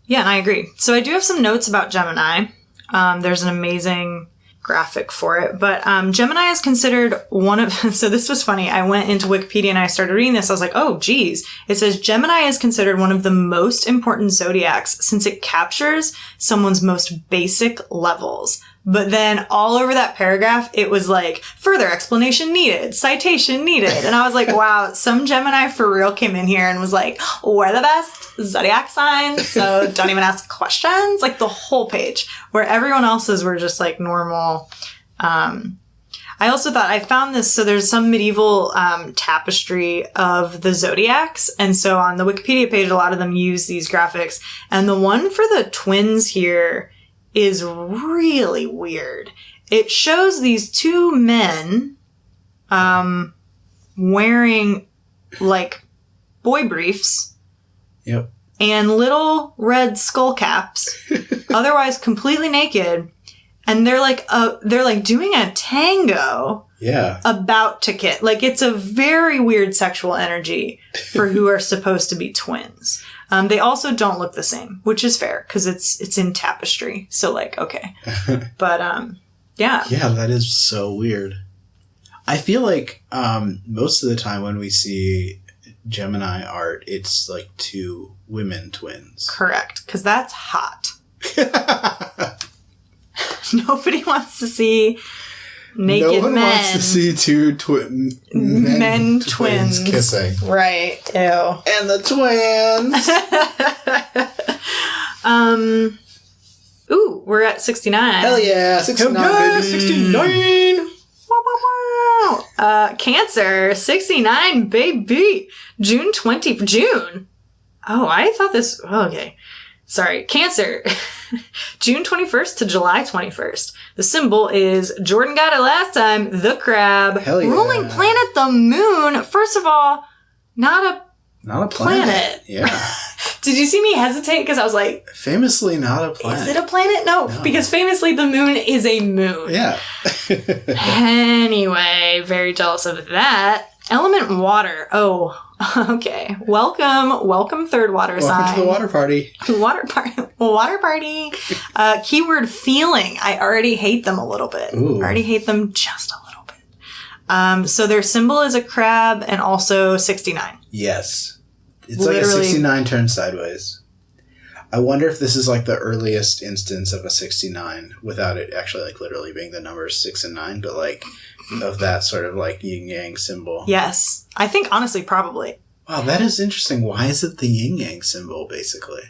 Yeah, and I agree. So I do have some notes about Gemini. There's an amazing graphic for it. But Gemini is considered one of... So this was funny. I went into Wikipedia and I started reading this. I was like, oh, geez. It says Gemini is considered one of the most important zodiacs since it captures someone's most basic levels. But then all over that paragraph, it was like, further explanation needed, citation needed. And I was like, wow, some Gemini for real came in here and was like, we're the best zodiac signs, so don't even ask questions. Like the whole page, where everyone else's were just like normal. I also thought, I found this, so there's some medieval tapestry of the zodiacs. And so on the Wikipedia page, a lot of them use these graphics. And the one for the twins here is really weird. It shows these two men wearing like boy briefs. Yep. And little red skull caps, otherwise completely naked, and they're like doing a tango. Yeah. About to kiss. Like, it's a very weird sexual energy for who are supposed to be twins. They also don't look the same, which is fair because it's in tapestry. So like, okay. But, yeah. Yeah, that is so weird. I feel like, most of the time when we see Gemini art, it's like two women twins. Correct. Because that's hot. Nobody wants to see naked men. No one wants to see two men twins kissing. Right. Ew. And the twins. Ooh, we're at 69. Hell yeah, 69, yeah, baby. 69. Wow. Cancer, 69, baby. June. Oh, I thought this... Okay. Sorry. Cancer. June 21st to July 21st. The symbol is, Jordan got it last time, the crab. Hell yeah. Ruling planet, the moon. First of all, not a planet. Yeah. Did you see me hesitate? Because I was like... Famously not a planet. Is it a planet? No, because famously the moon is a moon. Yeah. Anyway, very jealous of that. Element water. Oh, okay. Welcome third water sign. Welcome to the water party. Water party. Keyword feeling. I already hate them a little bit. Ooh. I already hate them just a little bit. So their symbol is a crab and also 69. Yes. It's Literally. like a 69 turned sideways. I wonder if this is like the earliest instance of a 69 without it actually like literally being the numbers 6 and 9, but like of that sort of like yin yang symbol. Yes. I think honestly, probably. Wow, that is interesting. Why is it the yin yang symbol basically?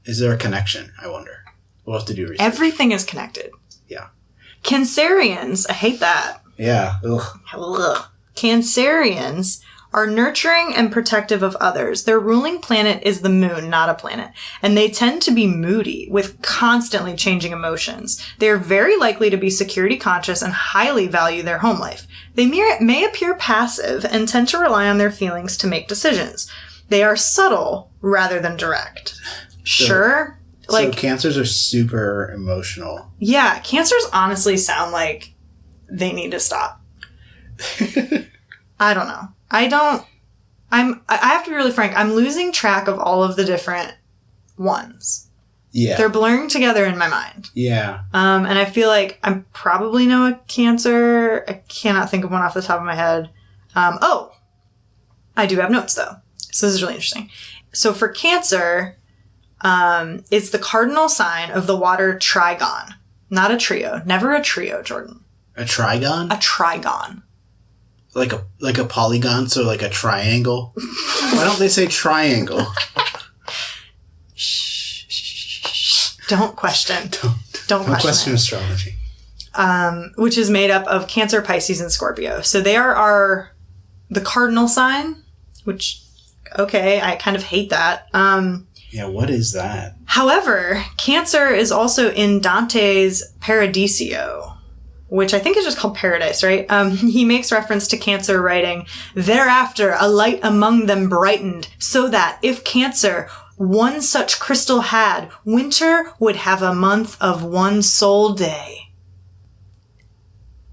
Is there a connection? I wonder. We'll have to do research. Everything is connected. Yeah. Cancerians. I hate that. Yeah. Ugh. Ugh. Cancerians are nurturing and protective of others. Their ruling planet is the moon, not a planet. And they tend to be moody, with constantly changing emotions. They are very likely to be security conscious and highly value their home life. They may appear passive and tend to rely on their feelings to make decisions. They are subtle rather than direct. Sure. So cancers are super emotional. Yeah, cancers honestly sound like they need to stop. I don't know. I have to be really frank. I'm losing track of all of the different ones. Yeah. They're blurring together in my mind. Yeah. And I feel like I probably know a Cancer. I cannot think of one off the top of my head. I do have notes though. So this is really interesting. So for Cancer, it's the cardinal sign of the water trigon. Not a trio. Never a trio, Jordan. A trigon? A trigon. Like a polygon, so like a triangle. Why don't they say triangle? Shh. Don't question. Don't question astrology. Which is made up of Cancer, Pisces, and Scorpio. So they are the cardinal sign, which, okay, I kind of hate that. Yeah, what is that? However, Cancer is also in Dante's Paradiso, which I think is just called Paradise, right? He makes reference to Cancer writing, "Thereafter a light among them brightened, so that if Cancer one such crystal had, winter would have a month of one sole day."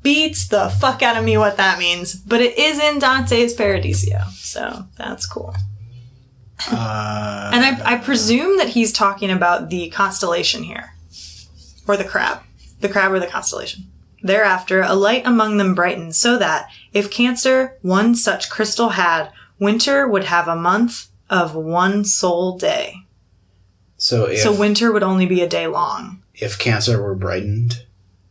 Beats the fuck out of me what that means, but it is in Dante's Paradiso, so that's cool. And I presume that he's talking about the constellation here. Or the crab. The crab or the constellation. Thereafter, a light among them brightened, so that, if Cancer one such crystal had, winter would have a month of one sole day. So winter would only be a day long. If Cancer were brightened,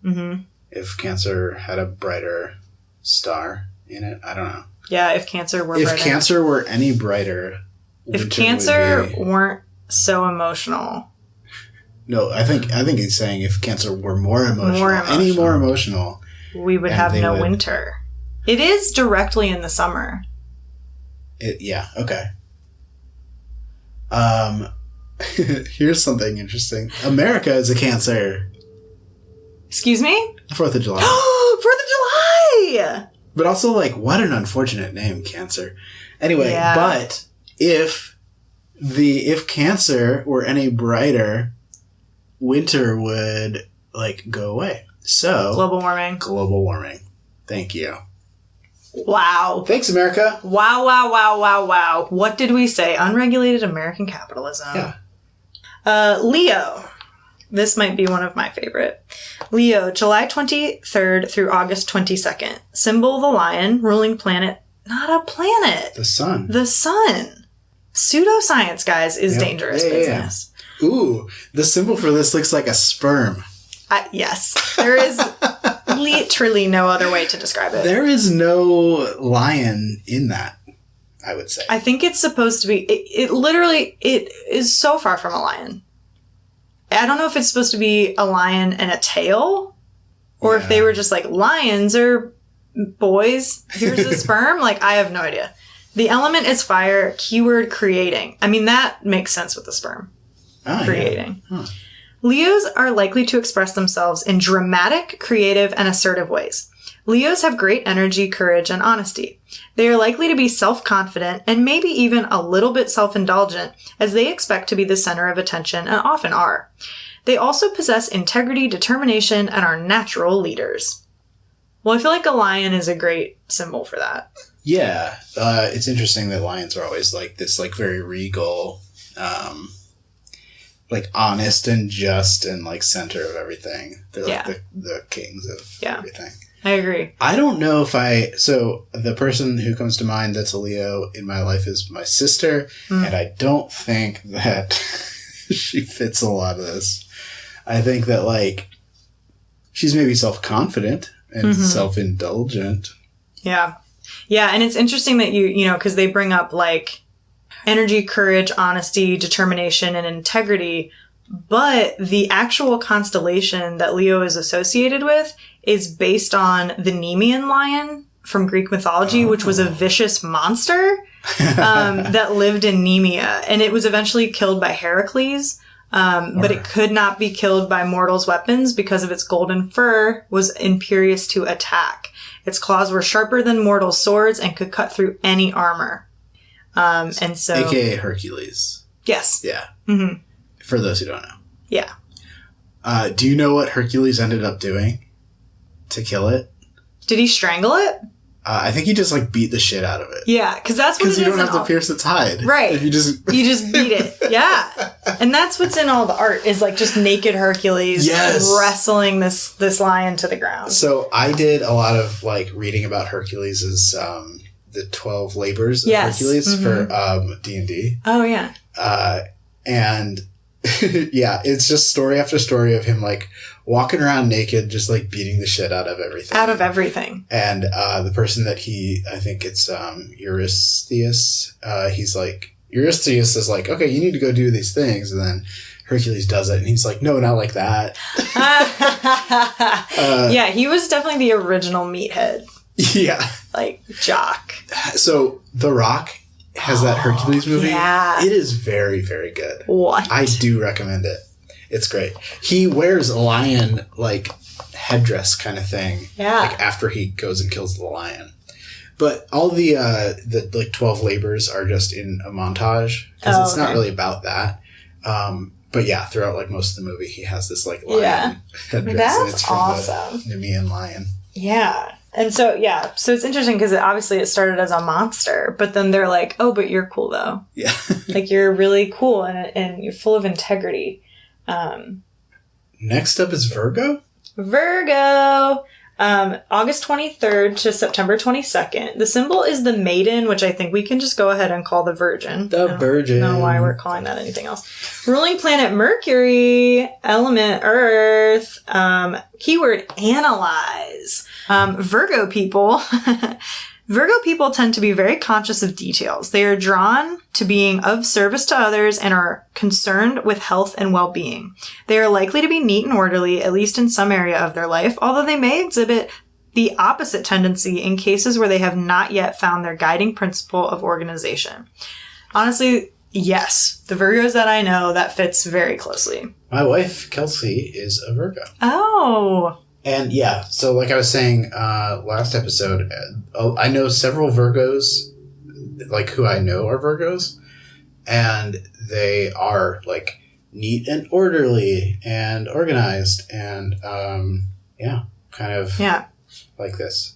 Mm-hmm. if Cancer had a brighter star in it, I don't know. Yeah, if Cancer were If brighter. Cancer were any brighter, If winter Cancer would be... weren't so emotional. No, I think he's saying if Cancer were more emotional, any emotional. more emotional, We would And have they no would- winter. It is directly in the summer. yeah, okay. Here's something interesting. America is a Cancer. Excuse me? 4th of July. 4th of July! But also, like, what an unfortunate name, Cancer. Anyway, Yeah. but if Cancer were any brighter, winter would, like, go away. So... Global warming. Global warming. Thank you. Wow. Thanks, America. Wow, wow, wow, wow, wow. What did we say? Unregulated American capitalism. Yeah. Leo. This might be one of my favorite. Leo, July 23rd through August 22nd. Symbol the lion, ruling planet. Not a planet. The sun. The sun. Pseudoscience, guys, is Yep. dangerous Yeah. business. Ooh, the symbol for this looks like a sperm. Yes. There is literally no other way to describe it. There is no lion in that, I would say. I think it's supposed to be... It literally... It is so far from a lion. I don't know if it's supposed to be a lion and a tail, or if they were just like, lions are boys, here's a sperm. Like, I have no idea. The element is fire, keyword creating. I mean, that makes sense with the sperm. Creating. Yeah. Huh. Leos are likely to express themselves in dramatic, creative, and assertive ways. Leos have great energy, courage, and honesty. They are likely to be self-confident and maybe even a little bit self-indulgent, as they expect to be the center of attention and often are. They also possess integrity, determination, and are natural leaders. Well, I feel like a lion is a great symbol for that. Yeah. It's interesting that lions are always like this, like very regal, like honest and just and like center of everything. They're like the kings of everything. I agree. I don't know if so the person who comes to mind that's a Leo in my life is my sister, and I don't think that she fits a lot of this. I think that, like, she's maybe self-confident and self-indulgent. Yeah. Yeah, and it's interesting that you know, because they bring up, like, energy, courage, honesty, determination, and integrity, but the actual constellation that Leo is associated with is based on the Nemean lion from Greek mythology, which was a vicious monster that lived in Nemea. And it was eventually killed by Heracles, but it could not be killed by mortals' weapons because of its golden fur was imperious to attack. Its claws were sharper than mortal swords and could cut through any armor. And so... AKA Hercules. Yes. Yeah. Mm-hmm. For those who don't know. Yeah. Do you know what Hercules ended up doing to kill it? Did he strangle it? I think he just, like, beat the shit out of it. Yeah, because that's what it is. Because you don't have to pierce its hide. Right. If you just beat it. Yeah. And that's what's in all the art, is, like, just naked Hercules wrestling this lion to the ground. So I did a lot of, like, reading about Hercules' the 12 labors of Hercules for D&D. Oh, yeah. And yeah, it's just story after story of him, like, walking around naked, just, like, beating the shit out of everything. Out of everything. And the person that I think it's Eurystheus, he's like, Eurystheus is like, okay, you need to go do these things. And then Hercules does it, and he's like, no, not like that. Yeah, he was definitely the original meathead. Yeah. Like, jock. So, The Rock has that Hercules movie. Yeah. It is very, very good. What? I do recommend it. It's great. He wears a lion, like, headdress kind of thing. Yeah. Like, after he goes and kills the lion. But all the like, 12 labors are just in a montage. Because it's not really about that. But yeah, throughout, like, most of the movie, he has this, like, lion headdress. That's and it's from awesome. the Nemean lion. Yeah. And so, yeah. So it's interesting because obviously it started as a monster, but then they're like, oh, but you're cool, though. Yeah. Like, you're really cool and you're full of integrity. Next up is Virgo? Virgo. August 23rd to September 22nd. The symbol is the Maiden, which I think we can just go ahead and call the Virgin. The Virgin. I don't know why we're calling that anything else. Ruling planet Mercury, element Earth, keyword analyze. Virgo people. Virgo people tend to be very conscious of details. They are drawn to being of service to others and are concerned with health and well-being. They are likely to be neat and orderly, at least in some area of their life, although they may exhibit the opposite tendency in cases where they have not yet found their guiding principle of organization. Honestly, yes, the Virgos that I know, that fits very closely. My wife, Kelsey, is a Virgo. Oh. And yeah, so like I was saying last episode, I know several Virgos, like who I know are Virgos, and they are like neat and orderly and organized and kind of like this.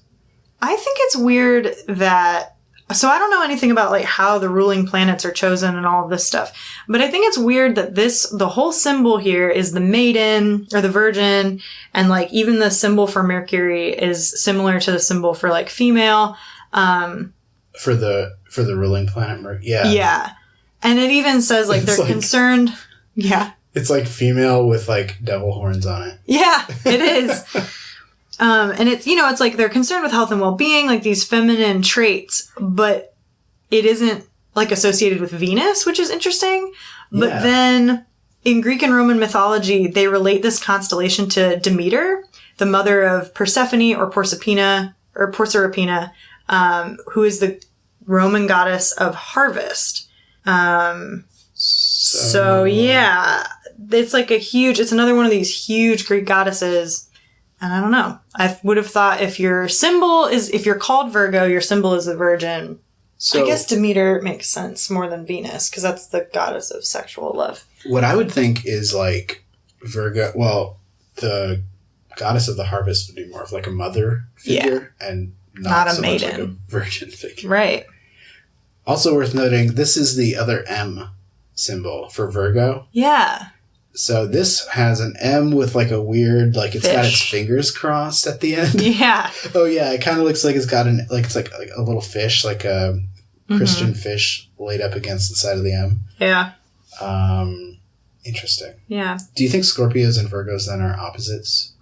I think it's weird that, so I don't know anything about like how the ruling planets are chosen and all of this stuff, but I think it's weird that the whole symbol here is the Maiden or the Virgin, and like even the symbol for Mercury is similar to the symbol for like female. For the ruling planet Mercury. Yeah. Yeah. And it even says like they're concerned. Yeah. It's like female with like devil horns on it. Yeah, it is. And it's, it's like they're concerned with health and well-being, like these feminine traits, but it isn't like associated with Venus, which is interesting. But then in Greek and Roman mythology, they relate this constellation to Demeter, the mother of Persephone or Proserpina, who is the Roman goddess of harvest. So yeah, it's like it's another one of these huge Greek goddesses. And I don't know. I would have thought if you're called Virgo, your symbol is the Virgin. So I guess Demeter makes sense more than Venus because that's the goddess of sexual love. What I would think is like Virgo, well, the goddess of the harvest would be more of like a mother figure and not a so maiden. Much like a virgin figure. Right. Also worth noting, this is the other M symbol for Virgo. Yeah. So this has an M with like a weird, like it's got its fingers crossed at the end. Yeah. Oh yeah, it kind of looks like it's got it's like a little fish, like a Christian fish laid up against the side of the M. Yeah. Interesting. Yeah. Do you think Scorpios and Virgos then are opposites?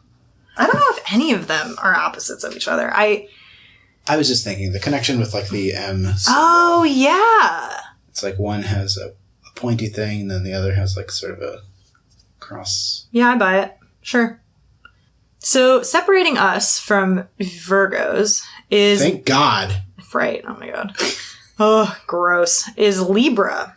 I don't know if any of them are opposites of each other. I was just thinking the connection with like the M symbol. Oh yeah. It's like one has a pointy thing, and then the other has like sort of a cross. Yeah, I buy it. Sure. So separating us from Virgos is... Thank God. Right. Oh my God. Oh, gross. Is Libra,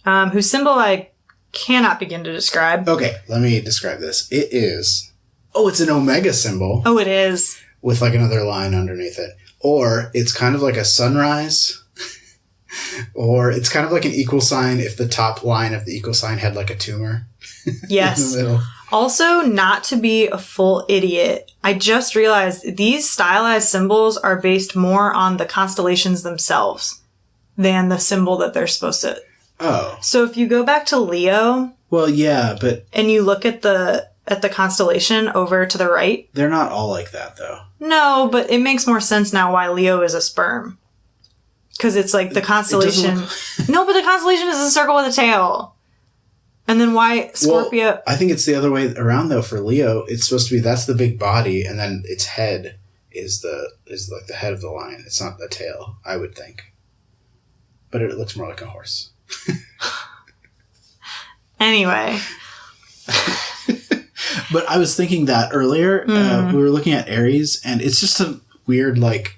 whose symbol I cannot begin to describe. Okay, let me describe this. It is... Oh, it's an omega symbol. Oh, it is. With like another line underneath it. Or it's kind of like a sunrise. Or it's kind of like an equal sign if the top line of the equal sign had like a tumor. Yes. In the middle. Also, not to be a full idiot, I just realized these stylized symbols are based more on the constellations themselves than the symbol that they're supposed to. Oh. So if you go back to Leo. Well, yeah, but. And you look at the constellation over to the right. They're not all like that, though. No, but it makes more sense now why Leo is a sperm. Because it's like the constellation. No, but the constellation is a circle with a tail. And then why Scorpio? Well, I think it's the other way around though. For Leo, it's supposed to be that's the big body, and then its head is like the head of the lion. It's not the tail, I would think. But it looks more like a horse. Anyway. But I was thinking that earlier. We were looking at Aries, and it's just a weird like.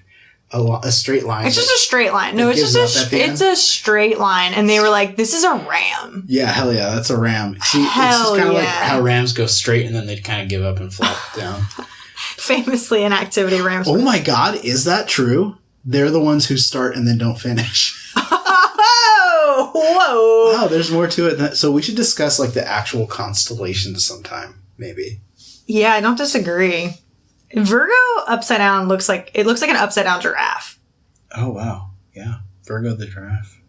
A straight line. It's just a straight line. No, it's just it's a straight line. And they were like, this is a ram. Yeah, hell yeah, that's a ram. See, it's just kind of like how rams go straight and then they'd kind of give up and flop down. Famously in activity, rams. Oh my God, is that true? They're the ones who start and then don't finish. Oh, whoa. Wow, there's more to it. So we should discuss like the actual constellations sometime, maybe. Yeah, I don't disagree. Virgo upside down looks like an upside down giraffe. Oh wow. Yeah. Virgo the giraffe.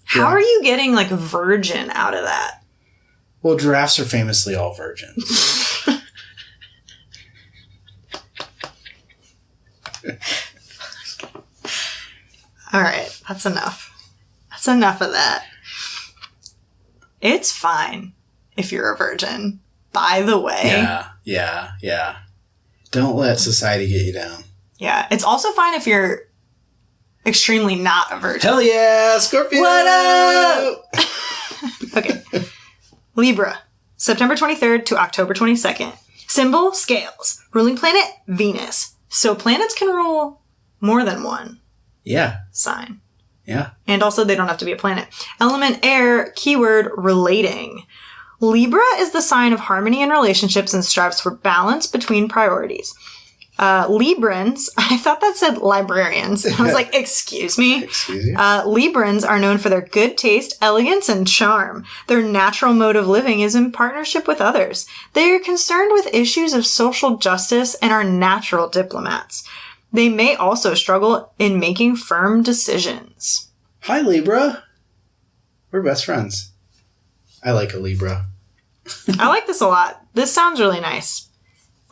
How are you getting like virgin out of that? Well, giraffes are famously all virgins. All right, that's enough. That's enough of that. It's fine if you're a virgin, by the way. Yeah. Don't let society get you down. Yeah, it's also fine if you're extremely not a virgin. Hell yeah, Scorpio! What up? Okay. Libra, September 23rd to October 22nd. Symbol, scales. Ruling planet, Venus. So planets can rule more than one sign. Yeah. And also they don't have to be a planet. Element, air, keyword, relating. Libra is the sign of harmony in relationships and strives for balance between priorities. Librans, I thought that said librarians. I was like, excuse me? Excuse you? Librans are known for their good taste, elegance, and charm. Their natural mode of living is in partnership with others. They are concerned with issues of social justice and are natural diplomats. They may also struggle in making firm decisions. Hi, Libra. We're best friends. I like a Libra. I like this a lot. This sounds really nice.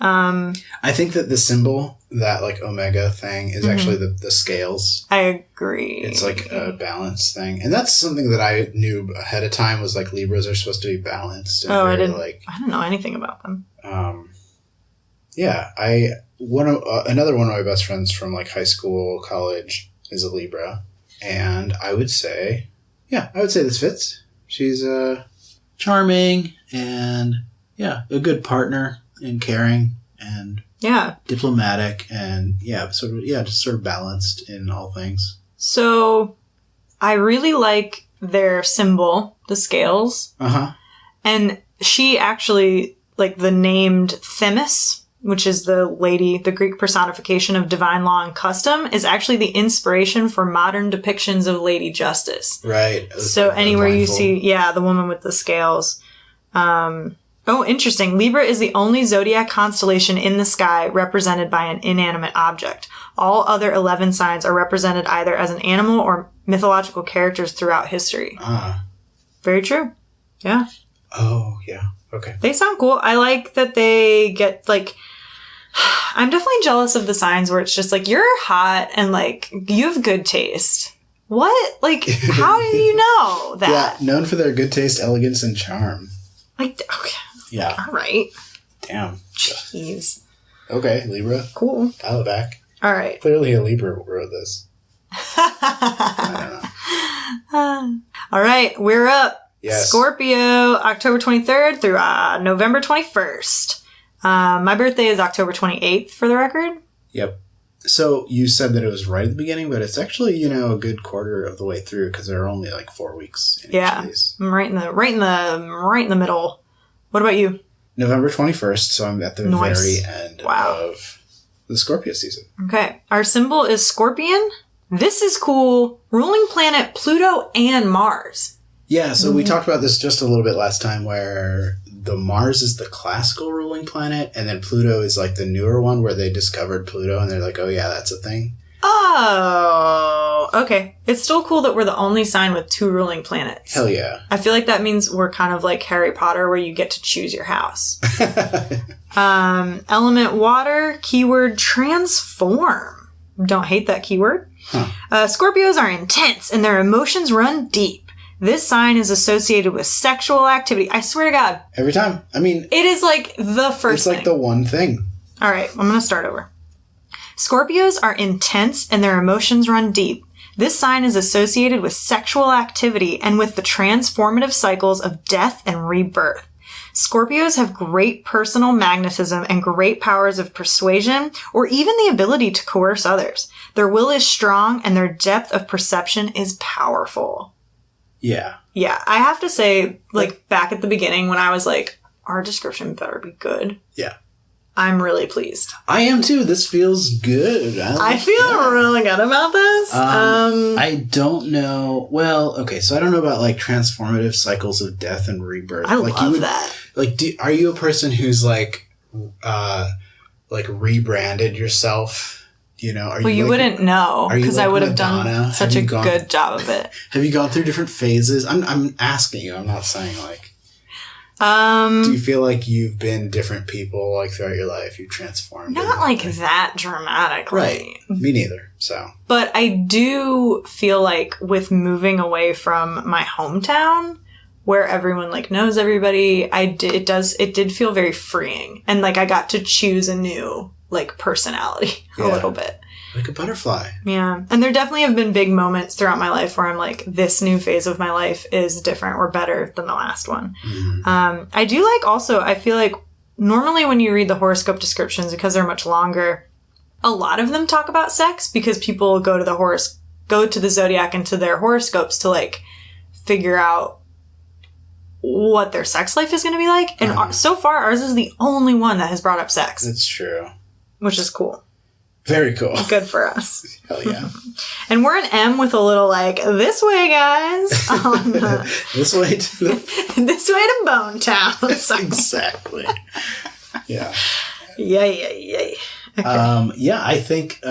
I think that the symbol, that like omega thing, is actually the scales. I agree. It's like a balance thing. And that's something that I knew ahead of time, was like Libras are supposed to be balanced. And I very, didn't know anything about them. Yeah, another one of my best friends from like high school, college is a Libra. And I would say this fits. She's charming and a good partner and caring and diplomatic and just sort of balanced in all things. So I really like their symbol, the scales. And she actually, like the named Themis, which is the Greek personification of divine law and custom, is actually the inspiration for modern depictions of Lady Justice. Right. So anywhere you see, the woman with the scales. Oh, interesting. Libra is the only zodiac constellation in the sky represented by an inanimate object. All other 11 signs are represented either as an animal or mythological characters throughout history. Very true. Yeah. Oh, yeah. Okay. They sound cool. I like that they get, like... I'm definitely jealous of the signs where it's just like, you're hot and, like, you have good taste. What? Like, how do you know that? Yeah, known for their good taste, elegance, and charm. Like, okay. Yeah. All right. Damn. Jeez. Okay, Libra. Cool. Dial it back. All right. Clearly a Libra wrote this. I don't know. All right, we're up. Yes. Scorpio, October 23rd through November 21st. My birthday is October 28th, for the record. Yep. So you said that it was right at the beginning, but it's actually, a good quarter of the way through because there are only like 4 weeks in each of these. I'm right in the middle. What about you? November 21st, so I'm at the very end of the Scorpio season. Okay. Our symbol is Scorpion. This is cool. Ruling planet Pluto and Mars. Yeah, so we talked about this just a little bit last time, where the Mars is the classical ruling planet, and then Pluto is like the newer one where they discovered Pluto, and they're like, oh yeah, that's a thing. Oh, okay. It's still cool that we're the only sign with 2 ruling planets. Hell yeah. I feel like that means we're kind of like Harry Potter, where you get to choose your house. Element water, keyword transform. Don't hate that keyword. Scorpios are intense and their emotions run deep. This sign is associated with sexual activity. I swear to God. Every time. I mean... It is like the first thing. It's like the one thing. All right, I'm going to start over. Scorpios are intense and their emotions run deep. This sign is associated with sexual activity and with the transformative cycles of death and rebirth. Scorpios have great personal magnetism and great powers of persuasion or even the ability to coerce others. Their will is strong and their depth of perception is powerful. Yeah. Yeah, I have to say, like, back at the beginning when I was like, our description better be good. Yeah. I'm really pleased. I am too. This feels good. I feel really good about this. I don't know. Well, okay, so I don't know about like transformative cycles of death and rebirth. I love that. Like, are you a person who's like rebranded yourself? Are you wouldn't know because I would have done such a good job of it. Have you gone through different phases? I'm asking you. I'm not saying like. Do you feel like you've been different people like throughout your life? You've transformed? Not like that dramatically. Right. Me neither. So. But I do feel like with moving away from my hometown, where everyone like knows everybody, it did feel very freeing, and like I got to choose a new like personality a little bit. Like a butterfly. Yeah. And there definitely have been big moments throughout my life where I'm like, this new phase of my life is different or better than the last one. Mm-hmm. I do like also, I feel like normally when you read the horoscope descriptions, because they're much longer, a lot of them talk about sex because people go to the Zodiac and to their horoscopes to like figure out what their sex life is going to be like. And so far, ours is the only one that has brought up sex. That's true. Which is cool. Very cool. Good for us. Hell yeah. And we're an M with a little like, this way, guys. This way to this way to Bone Town. Exactly. Yeah. Yay. Okay. Yeah, I think,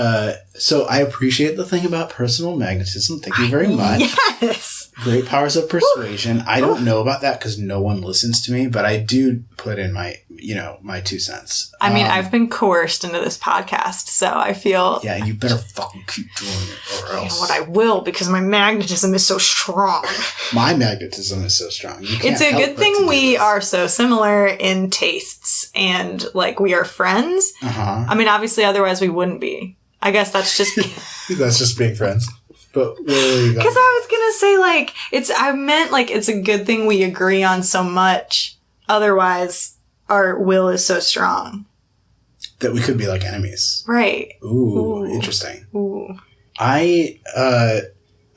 so I appreciate the thing about personal magnetism. Thank you very much. Yes. Great powers of persuasion. I don't know about that because no one listens to me, but I do put in my 2 cents. I mean, I've been coerced into this podcast, so I feel... Yeah, you better fucking keep doing it or else. You know what, I will, because my magnetism is so strong. My magnetism is so strong. It's a good thing we are so similar in tastes, and, like, we are friends. Uh-huh. I mean, obviously, otherwise we wouldn't be. I guess that's just... That's just being friends. But where were you going? Because I was going to say, like, it's a good thing we agree on so much. Otherwise, our will is so strong. That we could be like enemies. Right. Ooh. Interesting. Ooh. I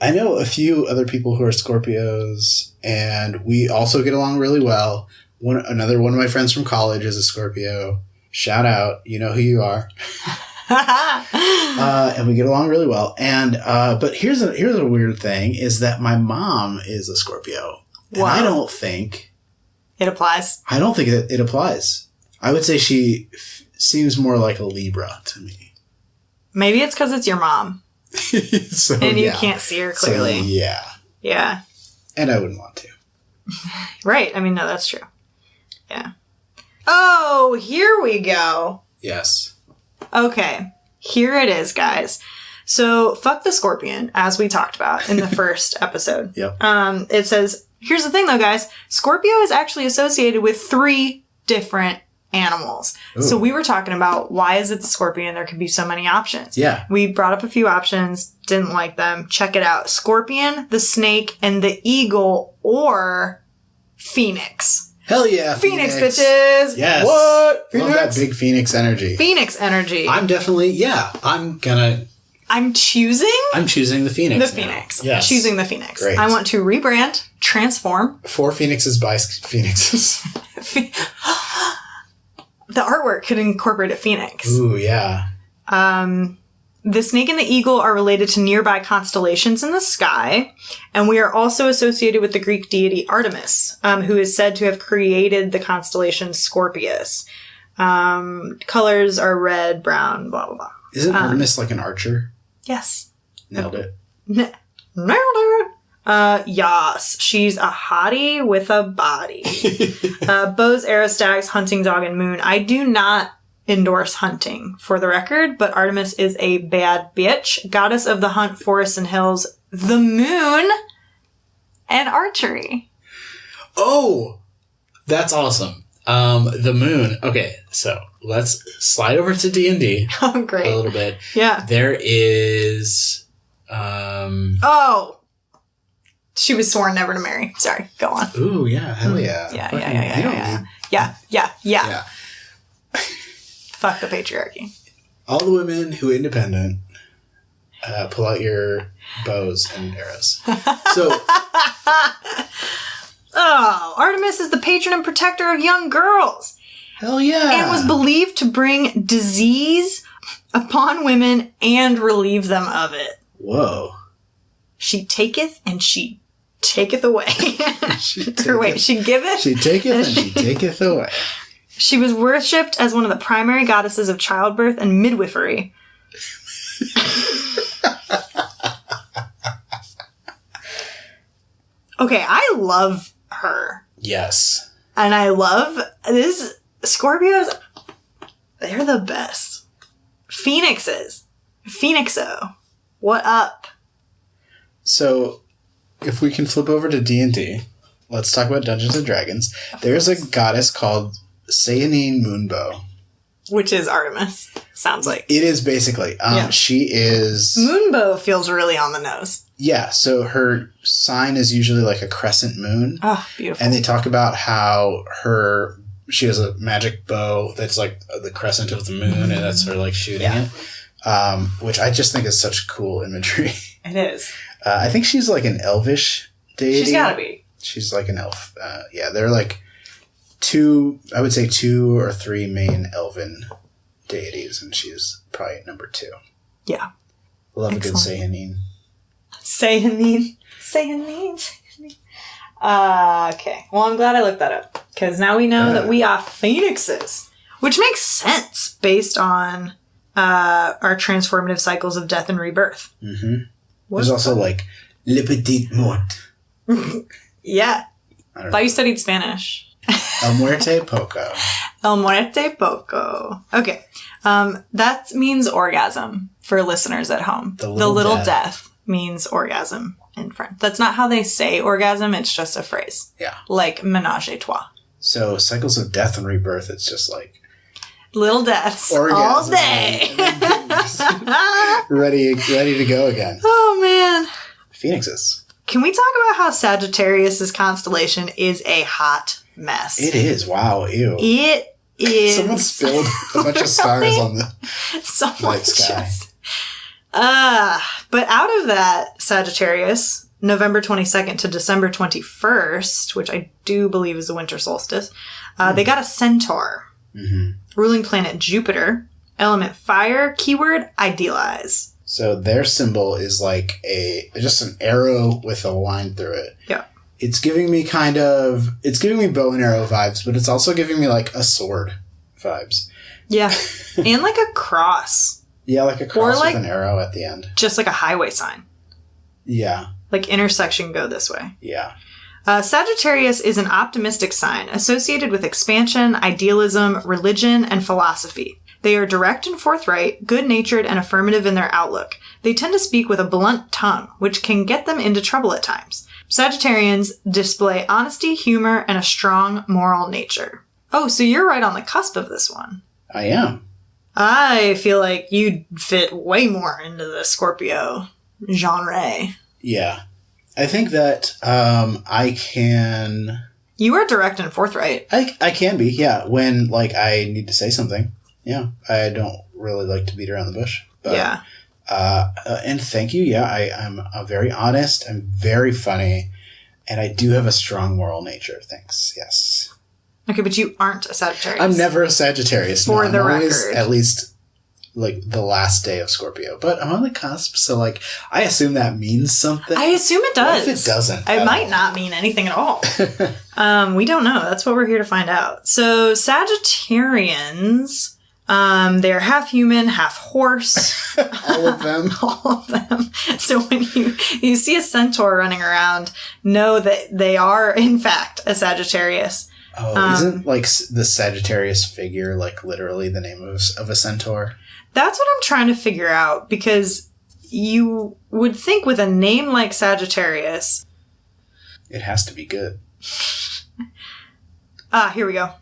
know a few other people who are Scorpios, and we also get along really well. Another one of my friends from college is a Scorpio. Shout out. You know who you are. And we get along really well. And but here's a weird thing is that my mom is a Scorpio. And I don't think it applies. I don't think it applies. I would say she seems more like a Libra to me. Maybe it's because it's your mom. So, and you can't see her clearly. So, yeah. Yeah. And I wouldn't want to. Right. I mean, no, that's true. Yeah. Oh, here we go. Yes. Okay, here it is, guys. So, fuck the scorpion, as we talked about in the first episode. Yep. It says, here's the thing, though, guys. Scorpio is actually associated with 3 different animals. Ooh. So, we were talking about why is it the scorpion? There could be so many options. Yeah. We brought up a few options, didn't like them. Check it out. Scorpion, the snake, and the eagle, or phoenix. Hell yeah, Phoenix bitches! Yes. What? Phoenix? Love that big Phoenix energy. Phoenix energy. I'm definitely, I'm choosing the Phoenix. The Phoenix. Yes. Choosing the Phoenix. Great. I want to rebrand, transform. 4 Phoenixes by Phoenixes. The artwork could incorporate a phoenix. Ooh, yeah. The snake and the eagle are related to nearby constellations in the sky, and we are also associated with the Greek deity Artemis, who is said to have created the constellation Scorpius. Colors are red, brown, blah, blah, blah. Isn't Artemis like an archer? Yes. Nailed it. Nailed it! Yas. She's a hottie with a body. Bows, arrows, stags, hunting dog, and moon. I do not endorse hunting, for the record, but Artemis is a bad bitch, goddess of the hunt, forests, and hills, the moon, and archery. Oh, that's awesome. The moon. Okay, so let's slide over to D&D. Oh, great. A little bit. Yeah. There is... Oh! She was sworn never to marry. Sorry, go on. Ooh, yeah. Hell yeah. Yeah. Fuck the patriarchy. All the women who are independent, pull out your bows and arrows. So... Oh, Artemis is the patron and protector of young girls. Hell yeah. And was believed to bring disease upon women and relieve them of it. Whoa. She taketh and she taketh away. She giveth. She taketh and she taketh away. She was worshipped as one of the primary goddesses of childbirth and midwifery. Okay, I love her. Yes. And I love this. Scorpios, they're the best. Phoenixes. Phoenixo. What up? So, if we can flip over to D&D, let's talk about Dungeons & Dragons. There's a goddess called Sayanine Moonbow. Which is Artemis. Sounds like. It is basically. She is... Moonbow feels really on the nose. Yeah, so her sign is usually like a crescent moon. Oh, beautiful. And they talk about how she has a magic bow that's like the crescent of the moon, and that's her like shooting it. Which I just think is such cool imagery. It is. I think she's like an elvish deity. She's gotta be. She's like an elf. They're like two or three main elven deities, and she's probably number 2. Yeah. Love excellent. A good Sayanine. Sayanine. Okay. Well, I'm glad I looked that up, because now we know that we are phoenixes, which makes sense based on our transformative cycles of death and rebirth. Mm-hmm. There's also like Le Petit Mort. Yeah. I thought you studied Spanish. El Muerte Poco. El Muerte Poco. Okay. That means orgasm for listeners at home. The little death means orgasm in French. That's not how they say orgasm. It's just a phrase. Yeah. Like menage a trois. So cycles of death and rebirth, it's just like... Little deaths orgasm all day. ready to go again. Oh, man. Phoenixes. Can we talk about how Sagittarius' constellation is a hot mess? It is. Wow. Ew. It is. Someone spilled a bunch of stars on the night sky. But out of that Sagittarius, November 22nd to December 21st, which I do believe is the winter solstice, they got a centaur. Mm-hmm. Ruling planet Jupiter, element fire, keyword idealize. So their symbol is like just an arrow with a line through it. Yeah. It's giving me bow and arrow vibes, but it's also giving me like a sword vibes. Yeah. And like a cross. Yeah, like a cross with an arrow at the end. Just like a highway sign. Yeah. Like intersection, go this way. Yeah. Sagittarius is an optimistic sign associated with expansion, idealism, religion, and philosophy. They are direct and forthright, good-natured, and affirmative in their outlook. They tend to speak with a blunt tongue, which can get them into trouble at times. Sagittarians display honesty, humor, and a strong moral nature. Oh, so you're right on the cusp of this one. I am. I feel like you'd fit way more into the Scorpio genre. Yeah. I think that I can... You are direct and forthright. I can be, yeah. When, like, I need to say something. Yeah. I don't really like to beat around the bush. But, yeah. And thank you. Yeah, I'm very honest. I'm very funny. And I do have a strong moral nature. Thanks. Yes. Okay, but you aren't a Sagittarius. I'm never a Sagittarius. For the record. At least... like the last day of Scorpio, but I'm on the cusp, so like I assume that means something. I assume it does. What if it doesn't? It might not mean anything at all. We don't know. That's what we're here to find out. So Sagittarians, they're half human, half horse. All of them. All of them. So when you see a centaur running around, know that they are in fact a Sagittarius. Oh, isn't like the Sagittarius figure like literally the name of a centaur? That's what I'm trying to figure out, because you would think with a name like Sagittarius... It has to be good. Here we go.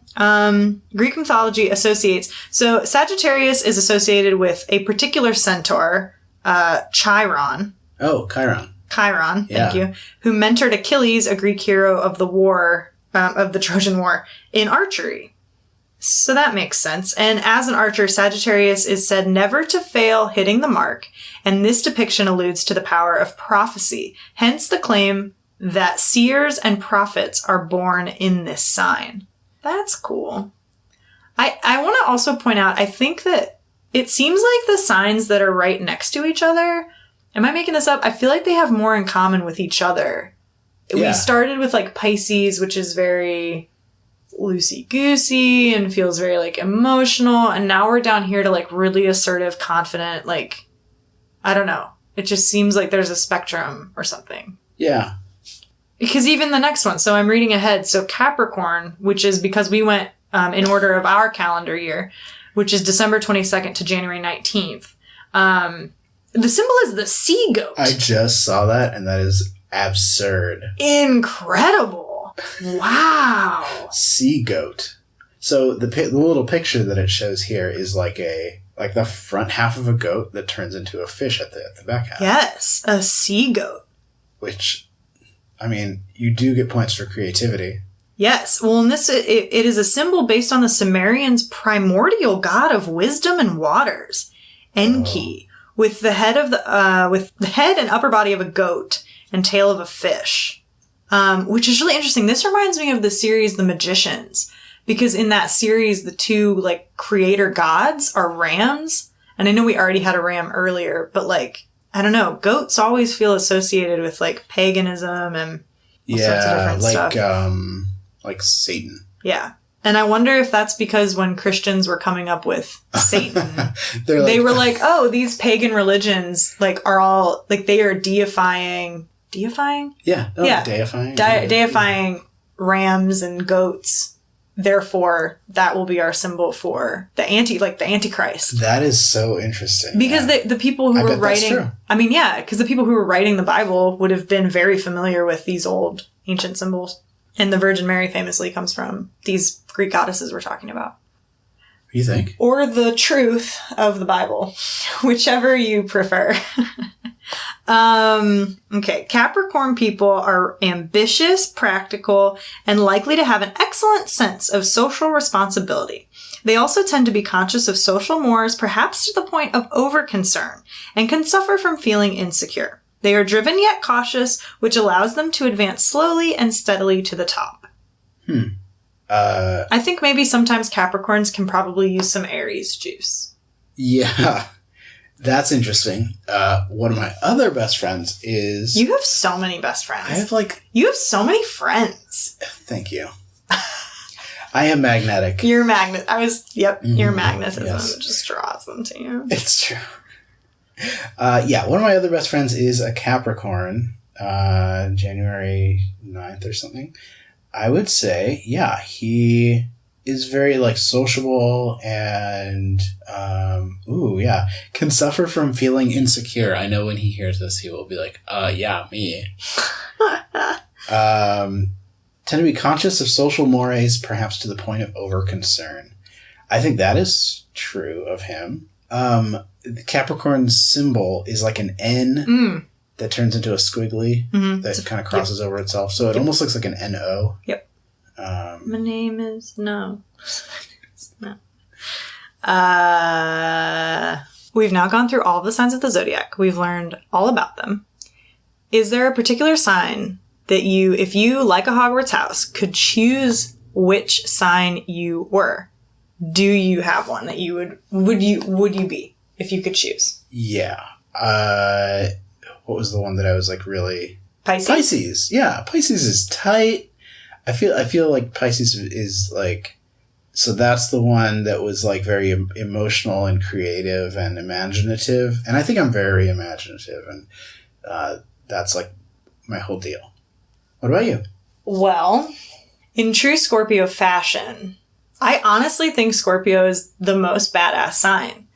Greek mythology associates... So Sagittarius is associated with a particular centaur, Chiron. Oh, Chiron. Chiron, thank you. Who mentored Achilles, a Greek hero of the war... of the Trojan War, in archery. So that makes sense. And as an archer, Sagittarius is said never to fail hitting the mark, and this depiction alludes to the power of prophecy, hence the claim that seers and prophets are born in this sign. That's cool. I want to also point out, I think that it seems like the signs that are right next to each other, am I making this up? I feel like they have more in common with each other. Yeah. We started with like Pisces, which is very loosey-goosey and feels very like emotional. And now we're down here to like really assertive, confident, like, I don't know. It just seems like there's a spectrum or something. Yeah. because even the next one, so I'm reading ahead. So Capricorn, which is because we went in order of our calendar year, which is December 22nd to January 19th. The symbol is the sea goat. I just saw that, and that is absurd. Incredible. Wow. Sea goat. So the little picture that it shows here is like the front half of a goat that turns into a fish at the back half. Yes, a sea goat. Which, I mean, you do get points for creativity. Yes. Well, and it is a symbol based on the Sumerians' primordial god of wisdom and waters, Enki, with the head and upper body of a goat and tail of a fish, which is really interesting. This reminds me of the series The Magicians, because in that series, the two like creator gods are rams, and I know we already had a ram earlier, but like I don't know, goats always feel associated with like paganism and all sorts of different stuff. Like Satan. Yeah. And I wonder if that's because when Christians were coming up with Satan, they were like, oh, these pagan religions like are all like they are deifying? Yeah. Deifying. Deifying rams and goats. Therefore, that will be our symbol for the Antichrist. That is so interesting. Because the people who were writing, I mean, yeah, because the people who were writing the Bible would have been very familiar with these old ancient symbols. And the Virgin Mary famously comes from these Greek goddesses we're talking about. You think? Or the truth of the Bible, whichever you prefer. Okay. Capricorn people are ambitious, practical, and likely to have an excellent sense of social responsibility. They also tend to be conscious of social mores, perhaps to the point of over-concern, and can suffer from feeling insecure. They are driven yet cautious, which allows them to advance slowly and steadily to the top. I think maybe sometimes Capricorns can probably use some Aries juice. Yeah, that's interesting. One of my other best friends is... You have so many best friends. I have like... You have so many friends. Thank you. I am magnetic. Your magnet. Your magnetism yes. just draws them to you. It's true. One of my other best friends is a Capricorn, January 9th or something. I would say, yeah, he is very, like, sociable and, can suffer from feeling insecure. I know when he hears this, he will be like, yeah, me. Tend to be conscious of social mores, perhaps to the point of over-concern. I think that is true of him. The Capricorn's symbol is like an N that turns into a squiggly that kind of crosses over itself. So it almost looks like an N-O. Yep. My name is... No. No. We've now gone through all of the signs of the zodiac. We've learned all about them. Is there a particular sign that you, if you, like a Hogwarts house, could choose which sign you were? Do you have one that you would you be if you could choose? Yeah. What was the one that I was like really... Pisces? Yeah. Pisces is tight. I feel like Pisces is like... So that's the one that was like very emotional and creative and imaginative. And I think I'm very imaginative. And that's like my whole deal. What about you? Well, in true Scorpio fashion... I honestly think Scorpio is the most badass sign.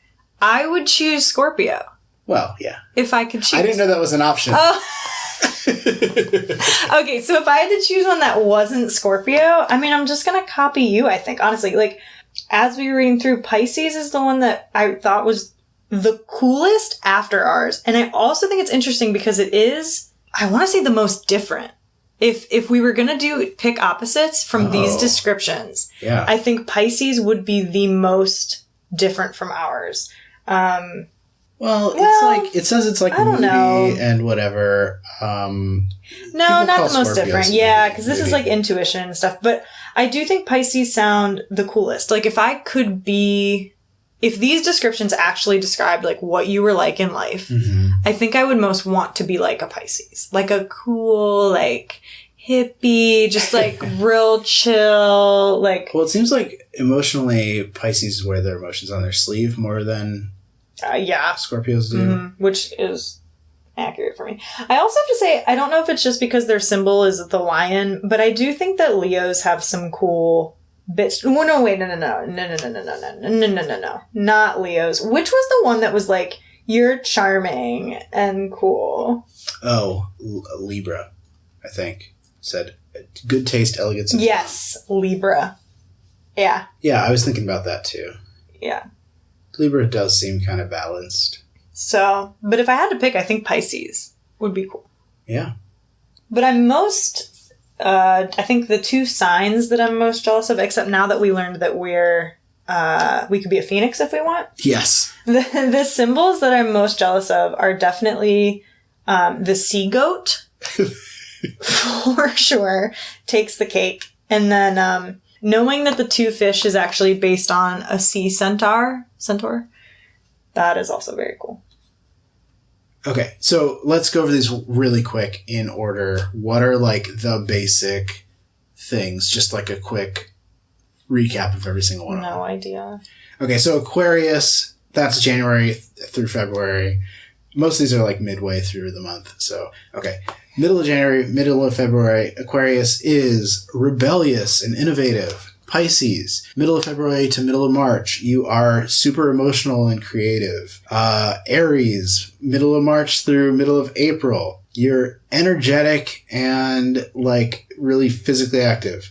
I would choose Scorpio. Well, yeah. If I could choose. I didn't know that was an option. Oh. Okay, so if I had to choose one that wasn't Scorpio, I mean, I'm just going to copy you, I think. Honestly, like, as we were reading through, Pisces is the one that I thought was the coolest after ours. And I also think it's interesting because it is, I want to say, the most different. If we were going to pick opposites from these descriptions, yeah. I think Pisces would be the most different from ours. Well, it's like, it says it's like moody and whatever. No, not the most different. Yeah, because this is like intuition and stuff. But I do think Pisces sound the coolest. Like if these descriptions actually described like what you were like in life, I think I would most want to be like a Pisces. Like a cool, like hippie, just like real chill, like... Well, it seems like emotionally Pisces wear their emotions on their sleeve more than Scorpios do. Which is accurate for me. I also have to say, I don't know if it's just because their symbol is the lion, but I do think that Leos have some cool bits. Oh, no, wait, no. Not Leos. Which was the one that was like, you're charming and cool? Oh, Libra, I think. Said, good taste, elegance, and yes, Libra. Yeah. Yeah, I was thinking about that too. Yeah. Libra does seem kind of balanced. So, but if I had to pick, I think Pisces would be cool. Yeah. But I'm most, I think the two signs that I'm most jealous of, except now that we learned that we could be a phoenix if we want. Yes. The symbols that I'm most jealous of are definitely the sea goat, for sure, takes the cake. And then knowing that the two fish is actually based on a sea centaur, that is also very cool. Okay, so let's go over these really quick in order. What are like the basic things? Just like a quick recap of every single one. No idea. Okay, so Aquarius, that's January through February. Most of these are like midway through the month. So, okay. Middle of January, middle of February, Aquarius is rebellious and innovative. Pisces, middle of February to middle of March, you are super emotional and creative. Aries, middle of March through middle of April, you're energetic and like really physically active.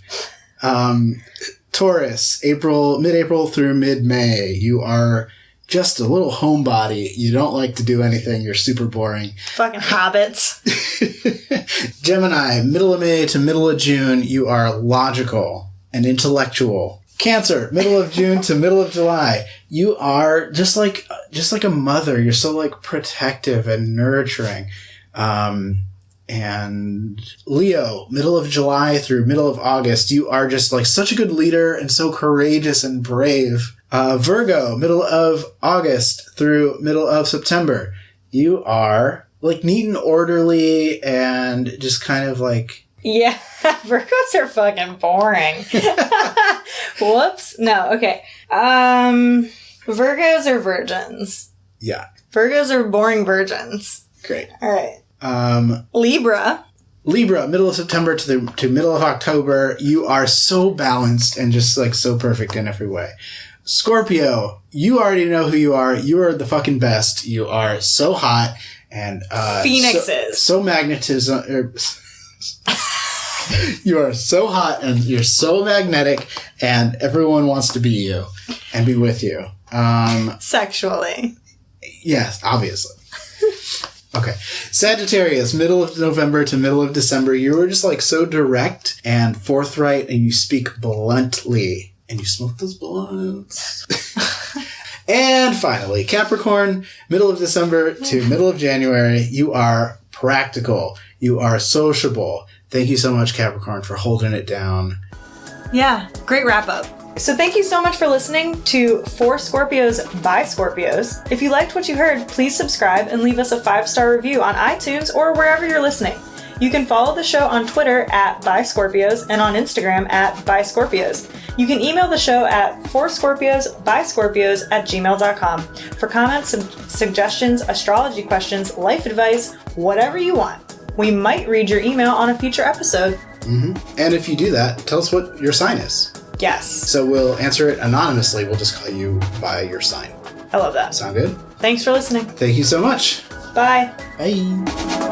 Taurus, mid-April through mid-May, you are just a little homebody. You don't like to do anything. You're super boring. Fucking hobbits. Gemini, middle of May to middle of June, you are logical and intellectual. Cancer, middle of June to middle of July, you are just like a mother. You're so like protective and nurturing. And Leo, middle of July through middle of August, you are just like such a good leader and so courageous and brave. Virgo, middle of August through middle of September, you are like neat and orderly and just kind of like... Yeah, Virgos are fucking boring. Whoops. No, okay. Virgos are virgins. Yeah. Virgos are boring virgins. Great. All right. Libra, middle of September to middle of October, you are so balanced and just like so perfect in every way. Scorpio, you already know who you are. You are the fucking best. You are so hot and phoenixes. So magnetism. You are so hot and you're so magnetic, and everyone wants to be you and be with you. Sexually. Yes, obviously. Okay. Sagittarius, middle of November to middle of December, you are just like so direct and forthright, and you speak bluntly. And you smoke those blunts. And finally, Capricorn, middle of December to middle of January, you are practical. You are sociable. Thank you so much, Capricorn, for holding it down. Yeah, great wrap up. So thank you so much for listening to For Scorpios by Scorpios. If you liked what you heard, please subscribe and leave us a 5-star review on iTunes or wherever you're listening. You can follow the show on Twitter @ByScorpios and on Instagram @ByScorpios. You can email the show at forscorpiosbyscorpios@gmail.com for comments, suggestions, astrology questions, life advice, whatever you want. We might read your email on a future episode. Mm-hmm. And if you do that, tell us what your sign is. Yes. So we'll answer it anonymously. We'll just call you by your sign. I love that. Sound good? Thanks for listening. Thank you so much. Bye. Bye.